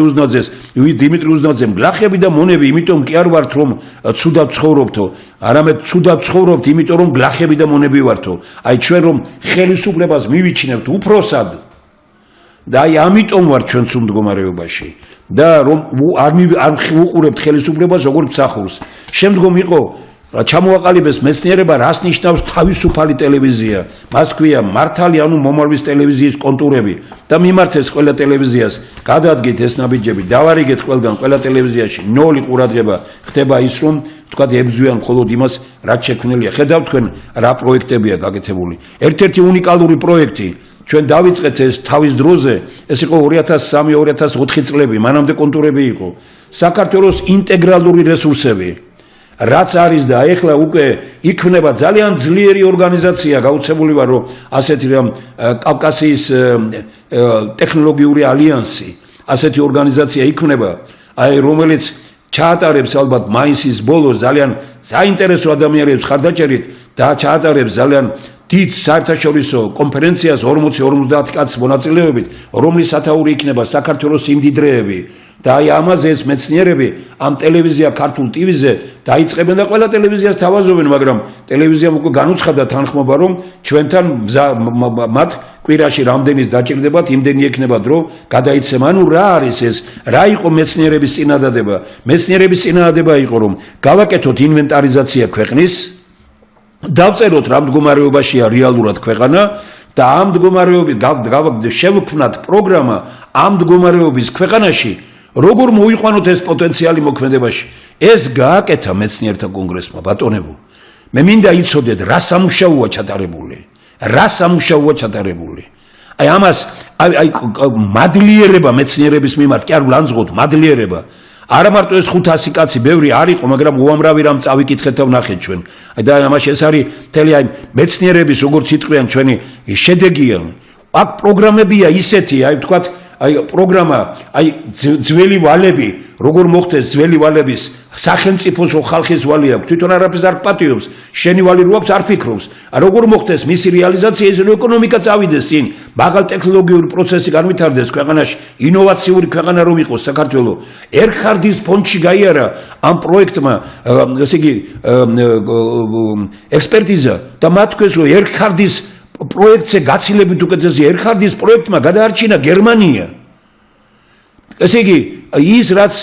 უზნაძემ გლახები და მონები იმიტომ კი არ ვართ რომ ცუდად ცხოვრობთო არამედ ცუდად ცხოვრობთ იმიტომ რომ გლახები და მონები ვართო აი ჩვენ რომ ხელისუფლებას მივიჩნევთ უფროსად და აი ამიტომ ვართ ჩვენ სულ მდგომარეობაში და რომ არ ვუყურებთ ხელისუფლებას როგორც მსახურს შემდგომ იყო ჩამოაყალიბეს მეცნიერება რას ნიშნავს თავისუფალი ტელევიზია მას ქვია მართალი ანუ მომარვის ტელევიზიის კონტურები და მიმართეს ყველა ტელევიზიას გადადგეთ ეს ნაბიჯები დავარიგეთ ყველგან ყველა ტელევიზიაში 0 ყურადღება ხდება ის რომ თქვა ებძვიან მხოლოდ იმას რაც შექმნილია ხედავთ თქვენ რა პროექტებია გაკეთებული ერთ-ერთი უნიკალური პროექტი ჩვენ დავიწყეთ ეს თავის დროზე ეს იყო 2003-2004 წლები მანამდე კონტურები იყო საქართველოს ინტეგრალური რესურსები რაც არის და ეხლა უკვე იქნება ძალიან ძლიერი ორგანიზაცია გაუცემული ვარ რომ ასეთი კავკასიის ტექნოლოგიური ალიანსი ასეთი ორგანიზაცია იქნება აი რომელიც ჩაატარებს ალბათ მაისის ბოლოს ძალიან საინტერესო ადამიანებს ხარდაჭერით და ჩაატარებს ძალიან დიდ საერთაშორისო კონფერენციას 40-50 კაცის მონაწილეობით, რომლის სათაური იქნება საქართველოს იმდიდრეები. და აი ამაზე ეს მეცნიერები ამ ტელევიზია ქართულ ტივიზე დაიწყებენ და ყველა ტელევიზიას თავაზობენ, მაგრამ ტელევიზიამ უკვე განუცხადა თანხმობა, რომ ჩვენთან მათ კვირაში რამდენის დაჭირდებათ, იმდენი ექნება დრო გადაიცემა. ანუ რა არის ეს? რა იყო მეცნიერების წინადადება? მეცნიერების წინადადება იყო, რომ გავაკეთოთ ინვენტარიზაცია ქვეყნის, დავწეროთ რა მდგომარეობაშია რეალურად ქვეყანა და ამ მდგომარეობის შევქმნათ პროგრამა ამ მდგომარეობის ქვეყანაში როგორ მოიყვანოთ ეს პოტენციალი მოქმედებაში. ეს გააკეთა მეცნიერთა კონგრესმა, ბატონებო. მე მინდა იცოდეთ რა სამუშაოა ჩატარებული. რა სამუშაოა ჩატარებული. აი ამას აი მადლიერება მეცნიერების მიმართ, კი არ ვლანძღოთ მადლიერება. არა მარტო ეს 500 კაცი ბევრი არ იყო, მაგრამ უამრავი რამ წავიკითხეთ და ვნახეთ ჩვენ. აი და ამაში ეს არის მთელი აი მეცნიერების როგორც იტყვიან ჩვენი შედეგია. აქ პროგრამებია ისეთი, აი ვთქვათ, აი პროგრამა, აი ძველი ვალები, როგორ მოხდეს ძველი ვალების სახელმწიფოს ხალხის ვალი აქვს, თვითონ არაფერს არ პატიობს, შენი ვალი რო აქვს არ ფიქრობს. როგორ მოხდეს მისი რეალიზაცია, ის რომ ეკონომიკა წავიდეს წინ, მაღალ ტექნოლოგიური პროცესი განვითარდეს ქვეყანაში, ინოვაციური ქვეყანა რომ იყოს საქართველო. ერხარდის ფონდში გაიარა ამ პროექტმა, ესე იგი ექსპერტიზა და მათ თქვეს რომ ერხარდის პროექტზე გაცილებით უკეთესია. ერხარდის პროექტმა გადაარჩინა გერმანია. ესე იგი ის რაც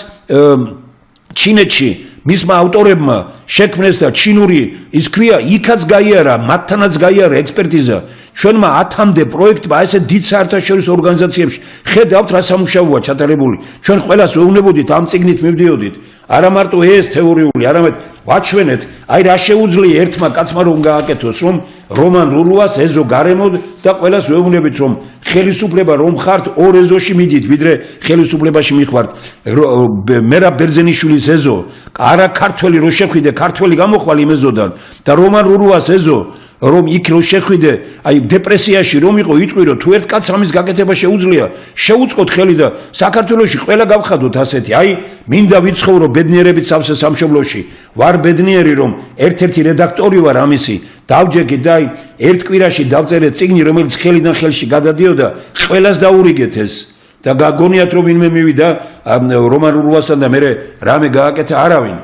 ჩინეთში მისმა ავტორებმა შექმნეს და ჩინური ის ქვია, იქაც გაიარა, მათთანაც გაიარა ექსპერტიზა. ჩვენმა 10-მდე პროექტმა ესე დიდ საერთაშორისო ორგანიზაციებში ხედავთ რა სამუშაოა ჩატარებული. ჩვენ ყველას ვეუბნებოდით ამ წიგნით მივდიოდით. არა მარტო ეს თეორიული, არამედ ვაჩვენეთ, აი რა შეუძლია ერთმა კაცმა რომ გააკეთოს, რომ რომან რულუას ეზო გარემოდ და ყველას ვეუბნებით, რომ ხელისუფლება რომ ხართ ორ ეზოში მიდით, ვიდრე ხელისუფლებაში მიხართ. მერაბ ბერძენიშვილის ეზო, არა ქართველი რო შეხვიდე, ქართველი გამოხვალ იმ ეზოდან და რომან რულუას ეზო რომ იქ რო შეხვიდე, აი დეპრესიაში რომ იყო, იტყვირო თუ ერთ კაცს ამის გაკეთება შეუძლია, შეუწყოთ ხელი და საქართველოში ყველა გავხადოთ ასეთი. აი მინდა ვიცხოვრო ბედნიერებით სავსე სამშობლოში. ვარ ბედნიერი რომ ერთ-ერთი რედაქტორი ვარ ამისი. დავჯექით და აი ერთ კვირაში დავწერეთ წიგნი, რომელიც ხელიდან ხელში გადადიოდა, ყველას დაურიგეთ ეს. და გაგონიათ რომ ვინმე მივიდა რომან რულუასთან და მე რამე გააკეთა არავინ.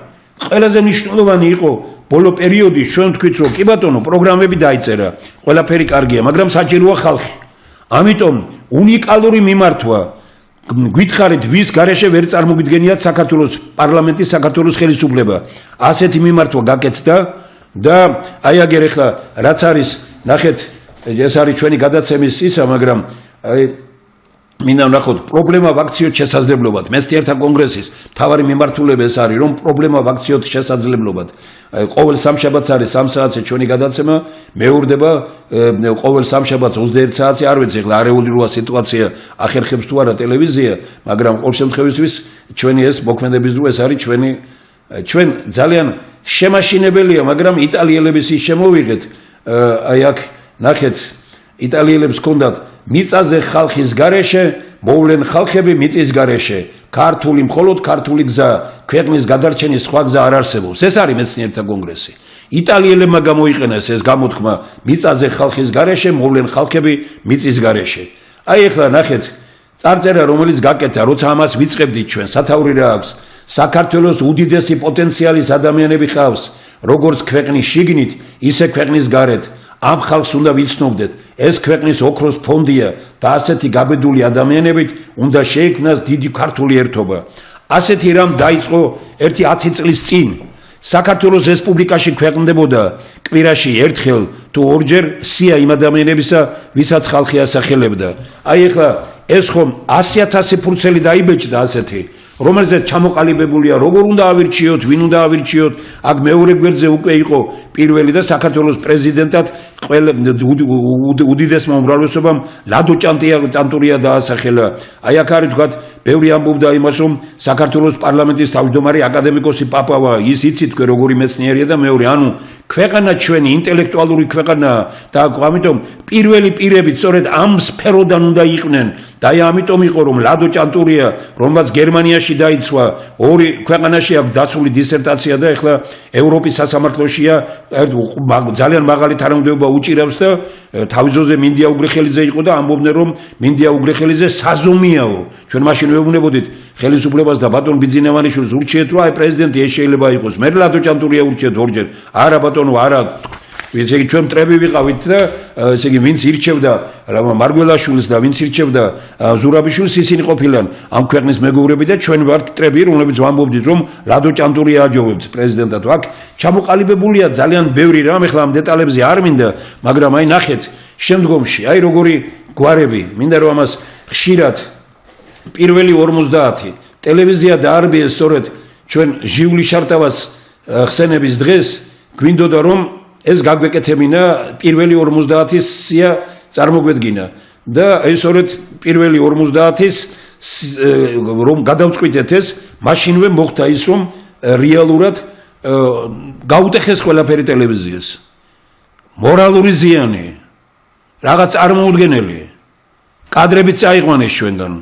ყველაზე მნიშვნელოვანი იყო ბოლო პერიოდი ჩვენ თქვით რომ კი ბატონო პროგრამები დაიწერა, ყველაფერი კარგია, მაგრამ საჭიროა ხალხი. ამიტომ უნიკალური მიმართვა გითხარით ვის გარეშე ვერ წარმოგიდგენიათ საქართველოს პარლამენტის, საქართველოს ხელისუფლება. ასეთი მიმართვა გაკეთდა და აი აგერ ახლა რაც არის ნახეთ, ეს არის ჩვენი გადაცემის ისა, მაგრამ აი მინდა ვნახოთ პრობლემა ვაქციოთ შესაძლებლობად. მეცნიერთა კონგრესის მთავარი მიმართულება ეს არის, რომ პრობლემა ვაქციოთ შესაძლებლობად. ყოველ სამშაბათს არის 3 საათზე ჩვენი გადაცემა, მეორდება ყოველ სამშაბათს 21 საათზე, არ ვიცი ახლა არეული როა სიტუაცია ახერხებს თუ არა ტელევიზია, მაგრამ ყოველ შემთხვევისთვის ჩვენი ეს მოქმედების დრო ეს არის ჩვენ ძალიან შემაშინებელია, მაგრამ იტალიელების ის შემოვიღეთ, აი აქ ნახეთ იტალიელებს ჰქონდათ მიწაზე ხალხის გარეშე, მოვლენ ხალხები მიწის გარეშე. ქართული მხოლოდ ქართული გზა, ქვეყნის გადარჩენის სხვა გზა არ არსებობს. ეს არის მეცნიერთა კონგრესი. იტალიელებმა გამოიყენეს ეს გამოთქმა მიწაზე ხალხის გარეშე, მოვლენ ხალხები მიწის გარეშე. აი ახლა ნახეთ წარწერა რომელიც გაკეთა, როცა ამას ვიწყებდით ჩვენ, სათაური რა აქვს. საქართველოს უდიდესი პოტენციალის ადამიანები ხავს, როგორც ქვეყნის შიგნით, ისე ქვეყნის გარეთ. ამ ხალხს უნდა ვიცნობდეთ, ეს ქვეყნის ოქროს ფონდია და ასეთი გაბედული ადამიანებით უნდა შეიქმნას დიდი ქართული ერთობა. ასეთი რამ დაიწყო ერთი 10 წლის წინ. საქართველოს რესპუბლიკაში ქვეყნდებოდა კვირაში ერთხელ თუ ორჯერ სია იმ ადამიანებისა, ვისაც ხალხი ასახელებდა. აი ახლა ეს ხომ 100,000 ფურცელი დაიბეჭდა ასეთი, რომელზეც ჩამოყალიბებულია როგორ უნდა ავირჩიოთ, ვინ უნდა ავირჩიოთ. აქ მეორე გვერდზე უკვე იყო პირველი და საქართველოს პრეზიდენტად უდიდესმა უმრავლესობამ ლადო ჭანტურია დაასახელა. აი აქ არის თქვათ, ბევრი ამბობდა იმას, რომ საქართველოს პარლამენტის თავმჯდომარე აკადემიკოსი პაპავა, ის იცით თქვენ როგორი მეცნიერია და მეორე, ანუ ქვეყანა ჩვენი ინტელექტუალური ქვეყანა და ამიტომ პირველი პირები სწორედ ამ სფეროდან უნდა იყვნენ და ამიტომ იყო რომ ლადო ჭანტურია რომელსაც გერმანიაში დაიცვა ორი ქვეყანაში აქვს დაცული დისერტაცია და ეხლა ევროპის სასამართლოშია ძალიან მაღალი თანამდებობა უჭირავს და თავიზოზე მინდია უგრეხელიძე იყო და ამბობდნენ რომ მინდია უგრეხელიძე საზომიაო ჩვენ მაშინ ვეუბნებოდით ხელისუფლებას და ბატონ ბიძინევანიშვილს ურჩიეთ რომ აი პრეზიდენტი ეს შეიძლება იყოს მე ლადო ჭანტურია ურჩიეთ ორჯერ არა ბატონო არა ესე იგი ჩვენ მტრები ვიყავით და ესე იგი ვინც ირჩევდა მარგველაშვილს და ვინც ირჩევდა ზურაბიშვილს ისინი ყოფილან ამ ქვეყნის მეგობრები და ჩვენ ვართ მტრები რომლებიც ვამბობდით რომ ლადო ჭანტურია აჯობებთ პრეზიდენტად აქ ჩამოყალიბებულია ძალიან ბევრი რამ ეხლა ამ დეტალებზე არ მინდა მაგრამ აი ნახეთ შემდგომში აი როგორი გვარები მინდა რომ ამას ხშირად პირველი 50 ტელევიზია დაარბიეს სწორედ ჩვენ ჟიული შარტავას ხსენების დღეს გვინდოდა რომ ეს გაგვეკეთებინა პირველი 50-ია წარმოგვედგინა და ეს სწორედ პირველი 50-ის რომ გადავწყვიტეთ ეს მაშინვე მოხდა ის რომ რეალურად გაუტეხეს ყველაფერი ტელევიზიას მორალური ზიანი რაღაც წარმოუდგენელი კადრებიც წაიყვანეს ჩვენგან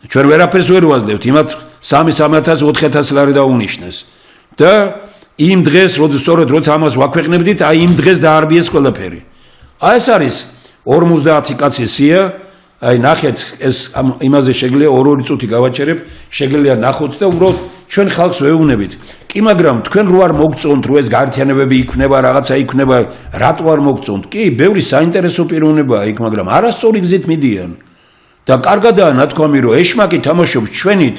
ჩვენ ვერაფერს ვერ ვაძლევთ იმათ 3-4000 ლარი დაუნიშნეს და იმ დღეს სწორედ როცა ამას ვაქვეყნებდით აი იმ დღეს დაარბიეს ყველაფერი აი ეს არის 50 კაცის სია აი ნახეთ ეს იმაზე შეგიძლია 2 წუთი გავაჩერებ შეგიძლია ნახოთ და უბრალოდ ჩვენ ხალხს ვეუბნებით კი მაგრამ თქვენ რო არ მოგწონთ რო ეს გაერთიანებები იქნება რაღაცა იქნება რატო არ მოგწონთ კი ბევრი საინტერესო პიროვნებაა იქ მაგრამ არასწორი გზით მიდიან და კარგადაა ნათქვამი რომ ეშმაკი თამაშობს ჩვენით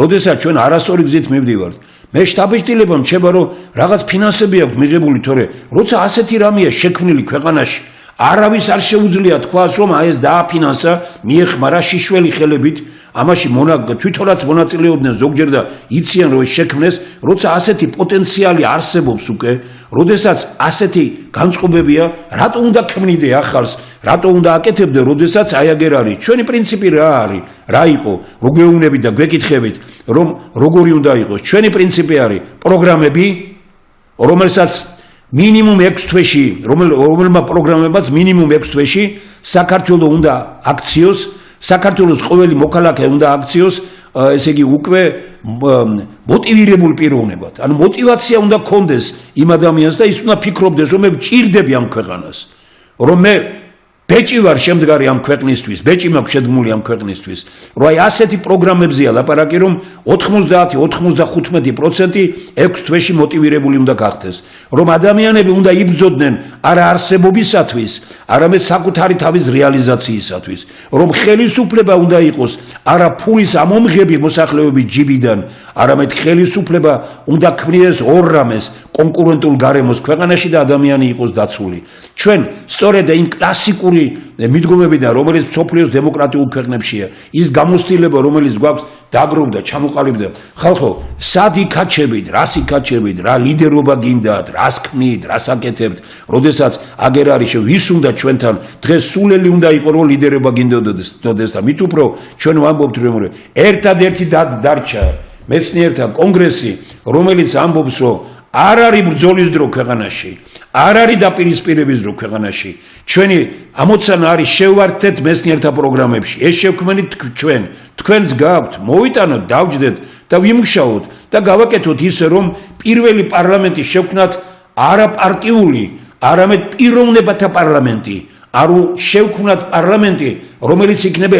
როდესაც ჩვენ არასწორი გზით მივდივართ მე შთაბეჭდილება მჩება რომ რაღაც ფინანსები აქვს მიღებული თორე როცა ასეთი რამეა შექმნილი ქვეყანაში არავის არ შეუძლია თქვას რომ აი ეს დააფინანსა მიეხმარა შიშველი ხელებით ამაში თვითონაც მონაწილეობდნენ ზოგჯერ და იციან რომ შექმნეს როცა ასეთი პოტენციალი არსებობს უკვე როდესაც ასეთი განწყობებია რატო უნდა ქმნიდე ახალს რატო უნდა აკეთებდე როდესაც აი აგერ არის ჩვენი პრინციპი რა არის რა იყო რო გვეუბნებით და გვეკითხებით რომ როგორი უნდა იყოს ჩვენი პრინციპი არის პროგრამები რომელსაც მინიმუმ 6 თვეში რომელმა პროგრამებაც მინიმუმ 6 თვეში საქართველოს უნდა აქციოს საქართველოს ყოველი მოქალაქე უნდა აქციოს ესე იგი უკვე მოტივირებულ პიროვნებად ანუ მოტივაცია უნდა გქონდეს იმ ადამიანს და ის უნდა ფიქრობდეს რომ მე ვჭირდები ამ ქვეყანას რომ მე ბეჭი ვარ შემდგარი ამ ქვეყნისთვის ბეჭი მაქვს შედგმული ამ ქვეყნისთვის რომ აი ასეთი პროგრამებზეა ლაპარაკი რომ 90-95% 6 თვეში მოტივირებული უნდა გახდეს რომ ადამიანები უნდა იბრძოდნენ არა არსებობისათვის არამედ საკუთარი თავის რეალიზაციისათვის რომ ხელისუფლება უნდა იყოს არა ფულის ამომღები მოსახლეობის ჯიბიდან არამედ ხელისუფლება უნდა ქმნიდეს ორ რამეს კონკურენტულ გარემოს ქვეყანაში და ადამიანი იყოს დაცული ჩვენ სწორედ იმ კლასიკური მიდგომებიდან რომელიც სოფლიოს დემოკრატიულ ქვეყნებშია ის გამოცდილება რომელიც გვაქვს დაგროვდა ჩამოყალიბდა ხალხო სად იქაჩებით რას იქაჩებით რა ლიდერობა გინდათ რას ქმნით რას აკეთებთ როდესაც აგერ არის ვის უნდა ჩვენთან დღეს სულელი უნდა იყოს რომ ლიდერობა გინდოდეს და მით უფრო ჩვენ ვამბობთ რომ ერთადერთი დარჩა მეცნიერთა კონგრესი რომელიც ამბობს რომ არ არის ბრძოლის დრო ქვეყანაში არ არის დაპირისპირების დრო ქვეყანაში ჩვენი ამოცანა არის შევართეთ მეცნიერთა პროგრამებში ეს შევქმნით ჩვენ თქვენს გაქვთ მოვიტანოთ დავჯდეთ და ვიმუშაოთ და გავაკეთოთ ისე რომ პირველი პარლამენტი შევქმნათ არაპარტიული არამედ პიროვნებათა პარლამენტი არო შევქმნათ პარლამენტი რომელიც იქნება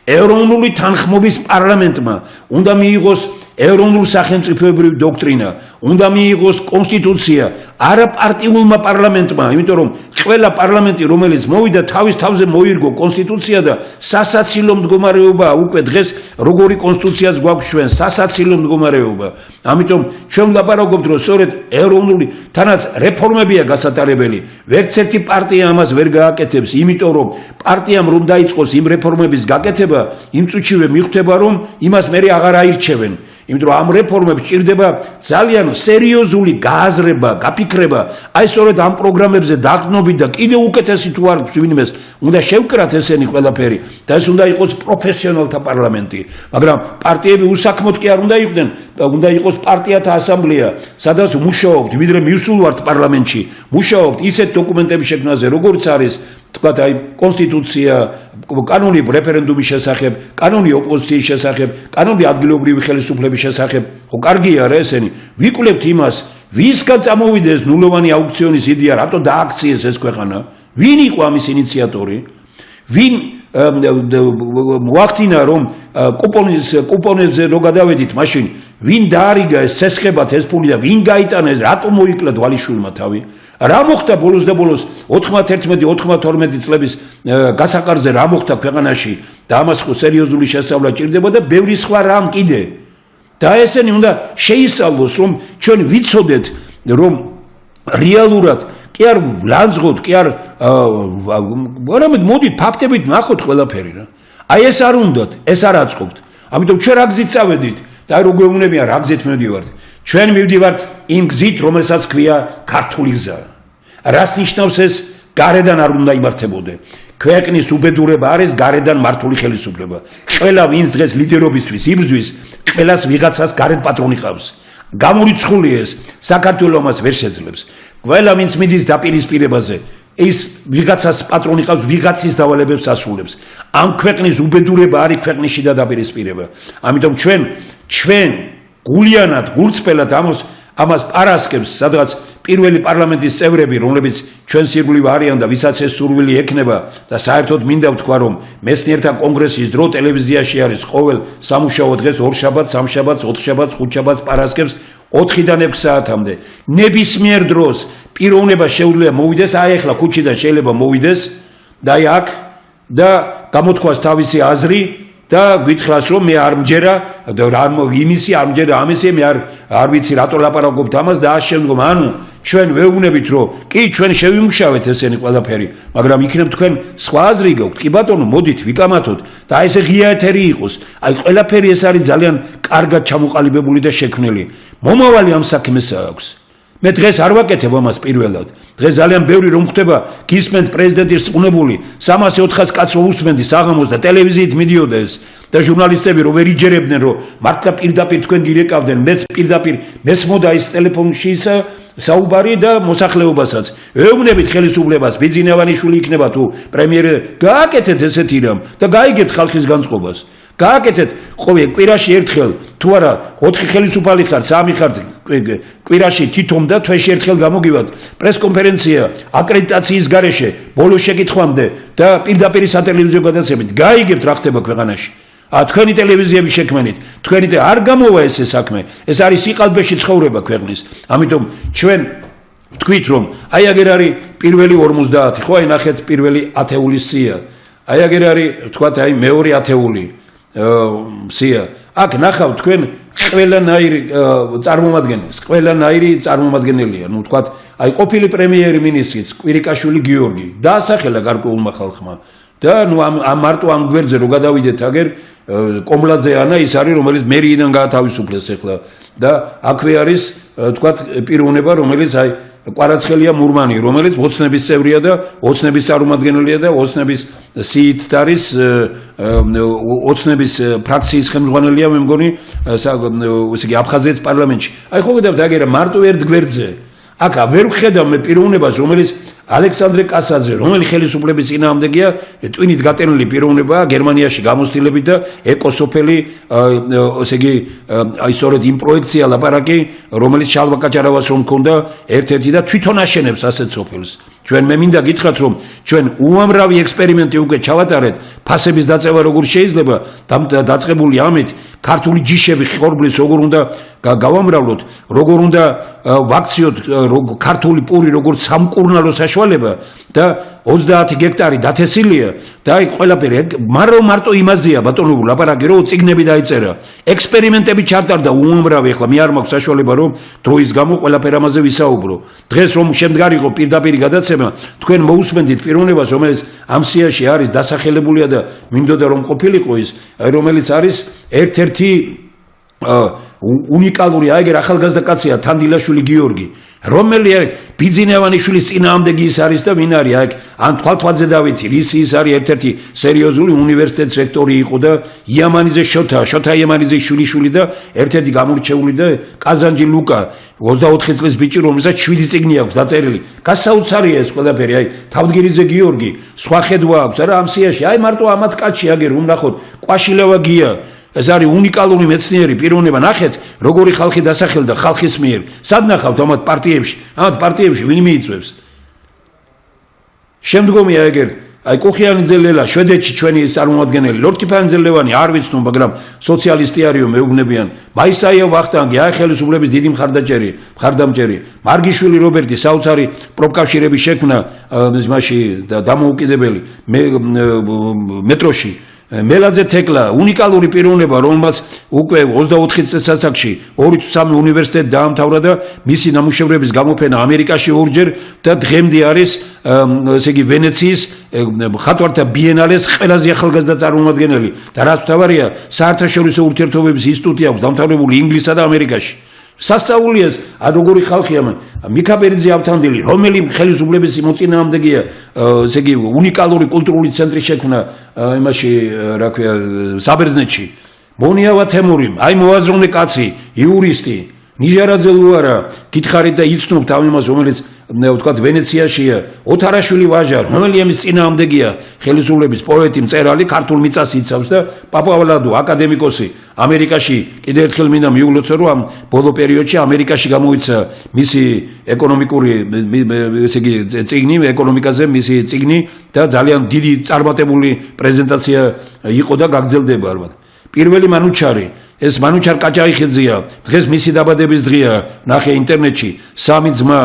ეროვნული თანხმობის პარლამენტმა უნდა მიიღოს ეროვნულ სახელმწიფოებრივი დოქტრინა უნდა მიიღოს კონსტიტუცია არაპარტიულმა პარლამენტმა იმიტომ რომ ყველა პარლამენტი რომელიც მოვიდა თავის თავზე მოირგო კონსტიტუცია და სასაცილო მდგომარეობა უკვე დღეს როგორი კონსტიტუციაც გვაქვს ჩვენ სასაცილო მდგომარეობა ამიტომ ჩვენ ვლაპარაკობთ რომ სწორედ ეროვნული თანაც რეფორმებია გასატარებელი ვერც ერთი პარტია ამას ვერ გააკეთებს იმიტომ რომ პარტიამ რომ დაიწყოს იმ რეფორმების გაკეთება იმ წუთშივე მიხვდება რომ იმას მე აღარ აირჩევენ იმიტომ რომ ამ რეფორმებს ჭირდება ძალიან სერიოზული გააზრება, გაფიქრება, აი სწორედ ამ პროგრამებზე დაგნობით და კიდევ უკეთესი თუ არ ვინმეს უნდა შევკრათ ესენი ყველაფერი და ეს უნდა იყოს პროფესიონალთა პარლამენტი, მაგრამ პარტიები უსაქმოდ კი არ უნდა იყვნენ, უნდა იყოს პარტიათა ასამბლეა, სადაც მუშაობთ, ვიდრე მივსულ ვართ პარლამენტში, მუშაობთ ისეთ დოკუმენტების შექმნაზე, როგორც არის თქვათ აი კონსტიტუცია, კანონი რეფერენდუმის შესახებ, კანონი ოპოზიციის შესახებ, კანონი ადგილობრივი ხელისუფლების შესახებ, ხო კარგია რა ესენი. ვიკვლევთ იმას, ვისგან წამოვიდეს ნულოვანი აუქციონის იდეა, რატო დააქციეს ეს ქვეყანა? ვინ იყო ამის ინიციატორი? ვინ მოახდინა რომ კუპონებზე რო გადავედით მაშინ ვინ დაარიგა ეს სესხებად ეს ფული და ვინ გაიტანა ეს რატო მოიკლა დვალიშვილმა თავი? რა მოხდა ბოლოს და ბოლოს 91-92 წლების გასაყარზე რა მოხდა ქვეყანაში და ამას ხო სერიოზული შესწავლა ჭირდება და ბევრი სხვა რამ კიდე და ესენი უნდა შეისწავლოს რომ ჩვენ ვიცოდეთ რომ რეალურად კი არ ვლანძღოთ კი არ არამედ მოდით ფაქტებით ნახოთ ყველაფერი რა აი ეს არ უნდათ ეს არ აწყობთ ამიტომ ჩვენ რა გზით წავედით და აი როგორ უნებია რა გზით მივდივართ ჩვენ მივდივართ იმ გზით რომელსაც ქვია ქართული გზა რას ნიშნავს ეს გარედან არ უნდა იმართებოდე ქვეყნის უბედურება არის გარედან მართული ხელისუფლება ყველა ვინც დღეს ლიდერობისთვის იბრძვის ყველას ვიღაცას გარეთ პატრონი ყავს გამორიცხულია ეს საქართველოს ამას ვერ შეძლებს ყველა ვინც მიდის დაპირისპირებაზე ის ვიღაცას პატრონი ყავს ვიღაცის დავალებებს ასრულებს ამ ქვეყნის უბედურება არის ქვეყნის და დაპირისპირება ამიტომ ჩვენ გულიანად გულწრფელად ამას პარასკევს სადღაც პირველი პარლამენტის წევრები რომლებიც ჩვენ სირგულივ არიან და ვისაც ეს სურვილი ექნება და საერთოდ მინდა ვთქვა რომ მეცნიერთა კონგრესის დრო ტელევიზიაში არის ყოველ სამუშაო დღეს ორ შაბათს, სამ შაბათს, ოთხ შაბათს, ხუთ შაბათს პარასკევს 4-დან 6 საათამდე ნებისმიერ დროს პიროვნება შეუძლია მოვიდეს აი ახლა ქუჩიდან შეიძლება მოვიდეს და აი აქ და გამოთქვას თავისი აზრი და გითხრას რომ მე არ მჯერა და იმისი არ მჯერა ამისი მე არ ვიცი რატო ლაპარაკობთ ამას და ამ შემდგომ ანუ ჩვენ ვეუბნებით რომ კი ჩვენ შევიმუშავეთ ესენი ყველაფერი მაგრამ იქნებ თქვენ სხვა აზრი გაქვთ კი ბატონო მოდით ვიკამათოთ და აი ესე ღია ეთერი იყოს აი ყველაფერი ეს არის ძალიან კარგად ჩამოყალიბებული და შექმნილი მომავალი ამ საქმეს აქვს მე დღეს არ ვაკეთებ ამას პირველად დღეს ძალიან ბევრი რომ ხდება გისმენთ პრეზიდენტის წუნებული 300-400 კაცს რომ უსმენდი საღამოს და ტელევიზიით მიდიოდა ეს და ჟურნალისტები რომ ვერ იჯერებდნენ რომ მართლა პირდაპირ თქვენ გირეკავდნენ მეც პირდაპირ მესმოდა ის ტელეფონში ისა საუბარი და მოსახლეობასაც ეუბნებით ხელისუფლებას ბიძინევანიშვილი იქნება თუ პრემიერი გააკეთეთ ესეთი რამ და გაიგებთ ხალხის განწყობას გააკეთეთ ყოველ კვირაში ერთხელ თუ არა 4 ხელისუფალი ხართ 3 ხართ კვირაში თითომ და თვეში ერთხელ გამოგივათ პრესკონფერენცია აკრედიტაციის გარეშე ბოლო შეკითხვამდე და პირდაპირ სატელევიზიო გადაცემით გაიგებთ რა ხდება ქვეყანაში თქვენი ტელევიზიები შექმენით თქვენი არ გამოვა ეს საქმე ეს არის სიყალბეში ცხოვრება ქვეყნის ამიტომ ჩვენ ვთქვით რომ აი აგერ არის პირველი 50 ხო აი ნახეთ პირველი ათეულის სია აი აგერ არის თქვათ აი მეორე ათეული სია აქ ნახავთ თქვენ ყველანაირი წარმომადგენელია ნუ თქვათ აი ყოფილი პრემიერ-მინისტრიც კვირიკაშვილი გიორგი დაასახელა გარკვეულმა ხალხმა და ნუ ამ მარტო ამ გვერდზე რო გადავიდეთ აგერ კომბლაძე ანა ის არის რომელიც მერიიდან გაათავისუფლეს ახლა და აქვე არის თქვათ პიროვნება რომელიც აი კვარაცხელია მურმანი რომელიც ოცნების წევრია და ოცნების წარმომადგენელია და ოცნების სიით არის ოცნების ფრაქციის ხელმძღვანელია მე მგონი ესე იგი აფხაზეთის პარლამენტში აი ხო გეტყვით აგერა მარტო ერთ გვერდზე აქ ვერ ვხედავ მე პიროვნებას რომელიც ალექსანდრე კასაძე რომელი ხელისუფლების წინააღმდეგია ტვინით გატენილი პიროვნებაა გერმანიაში გამოცდილებით და ეკოსოფელი ესე იგი აი სწორედ იმ პროექცია ლაპარაკი რომელიც შალვა კაჭარავას რომ მქონდა ერთ-ერთი და თვითონ აშენებს ასეთ სოფელს ჩვენ მე მინდა გითხრათ რომ ჩვენ უამრავი ექსპერიმენტი უკვე ჩავატარეთ ფასების დაწევა როგორ შეიძლება დაწყებული ამით ქართული ჯიშები ხორბლის როგორ უნდა გავამრავლოთ როგორ უნდა ვაქციოთ ქართული პური როგორ სამკურნალო საშუალება და 30 გექტარი დათესილია და აი ყველაფერი მარტო იმაზეა ბატონო ლაპარაკი რომ წიგნები დაიწერა ექსპერიმენტები ჩატარდა უამრავი ახლა მე არ მაქვს საშუალება რომ დროის გამო ყველაფერ ამაზე ვისაუბრო დღეს რომ შემდგარიყო პირდაპირ გადაცემა თქვენ მოусმენდით პიროვნებას რომელიც ამ სიაში არის დასახელებულია და მინდოდა რომ ყოფილიყო ის რომელიც არის ერთ-ერთი უნიკალური აიგერ ახალგაზრდა კაცია თანდილაშვილი გიორგი რომელი ბიძინევანიშვილის წინააღმდეგი ის არის და ვინ არის აქ ან თვალთვალზე დავითი რის ის არის ერთ-ერთი სერიოზული უნივერსიტეტის რექტორი იყო და იამანიძე შოთა იამანიძე შვილიშვილი და ერთ-ერთი გამორჩეული და კაზანჯი ლუკა 24 წლის ბიჭი რომელსაც 7 წიგნი აქვს დაწერილი გასაოცარია ეს ყველაფერი აი თავდგირიძე გიორგი სხვა ხედვა აქვს არა ამ სიაში აი მარტო ამათ კაცი აგერ უმნახოთ კვაშილევა გია ეს არის უნიკალური მეცნიერი პიროვნება ნახეთ როგორი ხალხი დასახელდა ხალხის მიერ სად ნახავთ ამათ პარტიებში ვინ მიიწვევს შემდგომია ეგერ აი კოხიანიძე ლელა შვედეთში ჩვენი წარმომადგენელი ლორტკიფანიძე ლევანი არ ვიცნობ მაგრამ სოციალისტი არისო მეუბნებიან მაისაია ვახტანგი აი ხელისუფლების დიდი მხარდამჭერი მარგიშვილი რობერტი საოცარი პროფკავშირების შექმნა მასში დამოუკიდებელი მეტროში მელაძე თეკლა უნიკალური პიროვნება რომელმაც უკვე 24 წელს ასაკში 2-3 უნივერსიტეტი დაამთავრა და მისი ნამუშევრების გამოფენა ამერიკაში ორჯერ და დღემდე არის ესე იგი ვენეციის მხატვართა ბიენალეს ყველაზე ახალგაზრდა წარმომადგენელი და რაც თავარია საერთაშორისო ურთიერთობების ინსტიტუტი აქვს დამთავრებული ინგლისსა და ამერიკაში სასწაულია ეს როგორი ხალხია მიქაბერიძე ავთანდილი რომელი ხელისუფლების მოწინააღმდეგეა ესე იგი უნიკალური კულტურული ცენტრი შექმნა იმაში რა ქვია საბერძნეთში მონიავა თემური აი მოაზროვნე კაცი იურისტი ნიჟარაძე ლუარა გითხარით და იცნობთ ამ იმას რომელიც ვთქვათ ვენეციაშია ოთარაშვილი ვაჟა რომელი ამის წინააღმდეგეა ხელისუფლების პოეტი მწერალი ქართულ მიწას იცავს და პაპავალადო აკადემიკოსი ამერიკაში კიდევ ერთხელ მინდა მიულოცო რომ ამ ბოლო პერიოდში ამერიკაში გამოიცა მისი ეკონომიკური ესე იგი წიგნი ეკონომიკაზე მისი წიგნი და ძალიან დიდი წარმატებული პრეზენტაცია იყო და გაგრძელდება ალბათ პირველი მანუჩარი ეს მანუჩარ კაჭაიხიძეა დღეს მისი დაბადების დღეა ნახე ინტერნეტში სამი ძმა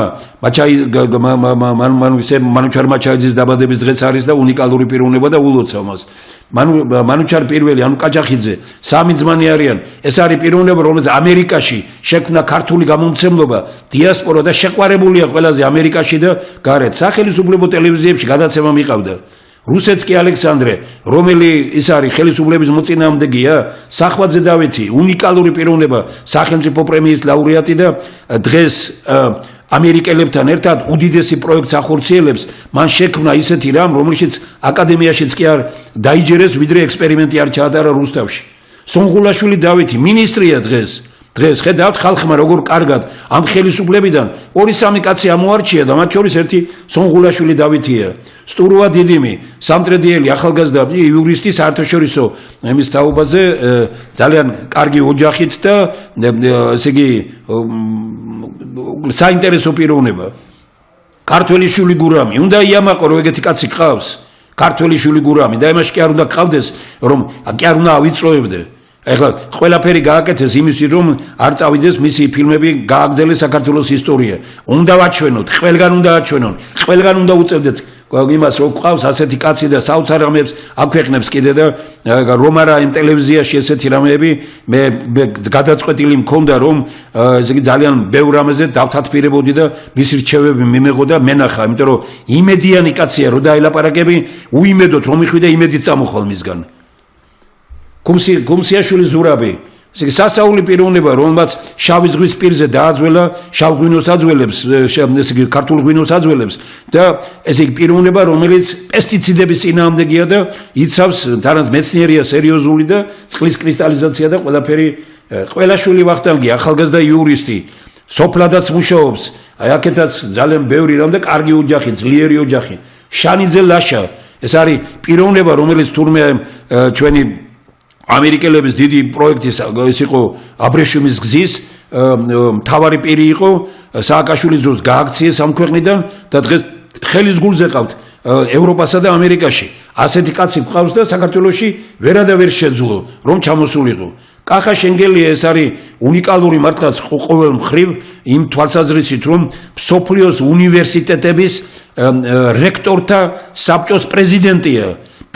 მანუჩარ მაჩაიძის დაბადების დღეც არის და უნიკალური პიროვნება და ულოცავ მას მანუჩარ პირველი ანუ კაჭაიხიძე სამი ძმანი არიან ეს არის პიროვნება რომელსაც ამერიკაში შექმნა ქართული გამომცემლობა დიასპორა და შეყვარებულია ყველაზე ამერიკაში და გარეთ სახელმწიფო ტელევიზიებში გადაცემა მიყავდა რუსეცკი ალექსანდრე რომელი ის არის ხელისუფლების მოწინააღმდეგეა სახვაძე დავითი უნიკალური პიროვნება სახელმწიფო პრემიის ლაურეატი და დღეს ამერიკელებთან ერთად უდიდესი პროექტს ახორციელებს მან შექმნა ისეთი რამ რომელშიც აკადემიაშიც კი არ დაიჯერეს ვიდრე ექსპერიმენტი არ ჩაატარა რუსთავში სონღულაშვილი დავითი მინისტრია დღეს ხედავთ ხალხმა როგორ კარგად ამ ხელისუფლებიდან 2-3 კაცი ამოარჩია და მათ შორის ერთი სონღულაშვილი დავითია სტურუა დიდიმი სამტრედიელი ახალგაზრდა იურისტი საერთაშორისო იმის თაობაზე ძალიან კარგი ოჯახით და ესე იგი საინტერესო პიროვნება ქართველი შვილი გურამი უნდა იამაყო რომ ეგეთი კაცი გყავს ქართველი შვილი გურამი და იმაში კი არ უნდა გყავდეს რომ კი არ უნდა ავიწროებდე ეხლა ყველაფერი გააკეთეს იმისთვის რომ არ წავიდეს მისი ფილმები გააგრძელეს საქართველოს ისტორია უნდა ვაჩვენოთ ყველგან უნდა აჩვენონ ყველგან უნდა უწევდეთ იმას რომ ყავს ასეთი კაცი და საოცარ რამეებს აქვეყნებს კიდე და რომ არა იმ ტელევიზიაში ესეთი რამეები მე გადაწყვეტილი მქონდა რომ ესე იგი ძალიან ბევრ რამეზე დავთათბირებოდი და მისი რჩევები მიმეღო და მენახა იმიტომ რომ იმედიანი კაცია რომ დაელაპარაკები უიმედოთ რომ იხვიდე იმედით წამოხვალ მისგან გუმსიაშვილი ზურაბი ესე სასაული პიროვნება რომელმაც შავი ზღვის პირზე დააძველა შავ ღვინოს აძველებს ესე იგი ქართულ ღვინოს აძველებს და ესე იგი პიროვნება რომელიც პესტიციდების წინააღმდეგია და იცავს თანაც მეცნიერია სერიოზული და წყლის კრისტალიზაცია და ყველაფერი ყველაშვილი ვახტანგი ახალგაზრდა იურისტი სოფლადაც მუშაობს აი აქეთაც ძალიან ბევრი რამ და კარგი ოჯახი ძლიერი ოჯახი შანიძე ლაშა ეს არის პიროვნება რომელიც თურმე ჩვენი ამერიკელების დიდი პროექტი ის იყო აბრეშუმის გზის მთავარი პირი იყო სააკაშვილის დროს გააქციეს ამ ქვეყნიდან და დღეს ხელის გულზე ყავთ ევროპასა და ამერიკაში ასეთი კაცი გყავს და საქართველოში ვერადავერ შეძლო რომ ჩამოსულიყო კახა შენგელია ეს არის უნიკალური მართლაც ყოველ მხრივ იმ თვალსაზრისით რომ სოფლიოს უნივერსიტეტების რექტორთა საბჭოს პრეზიდენტია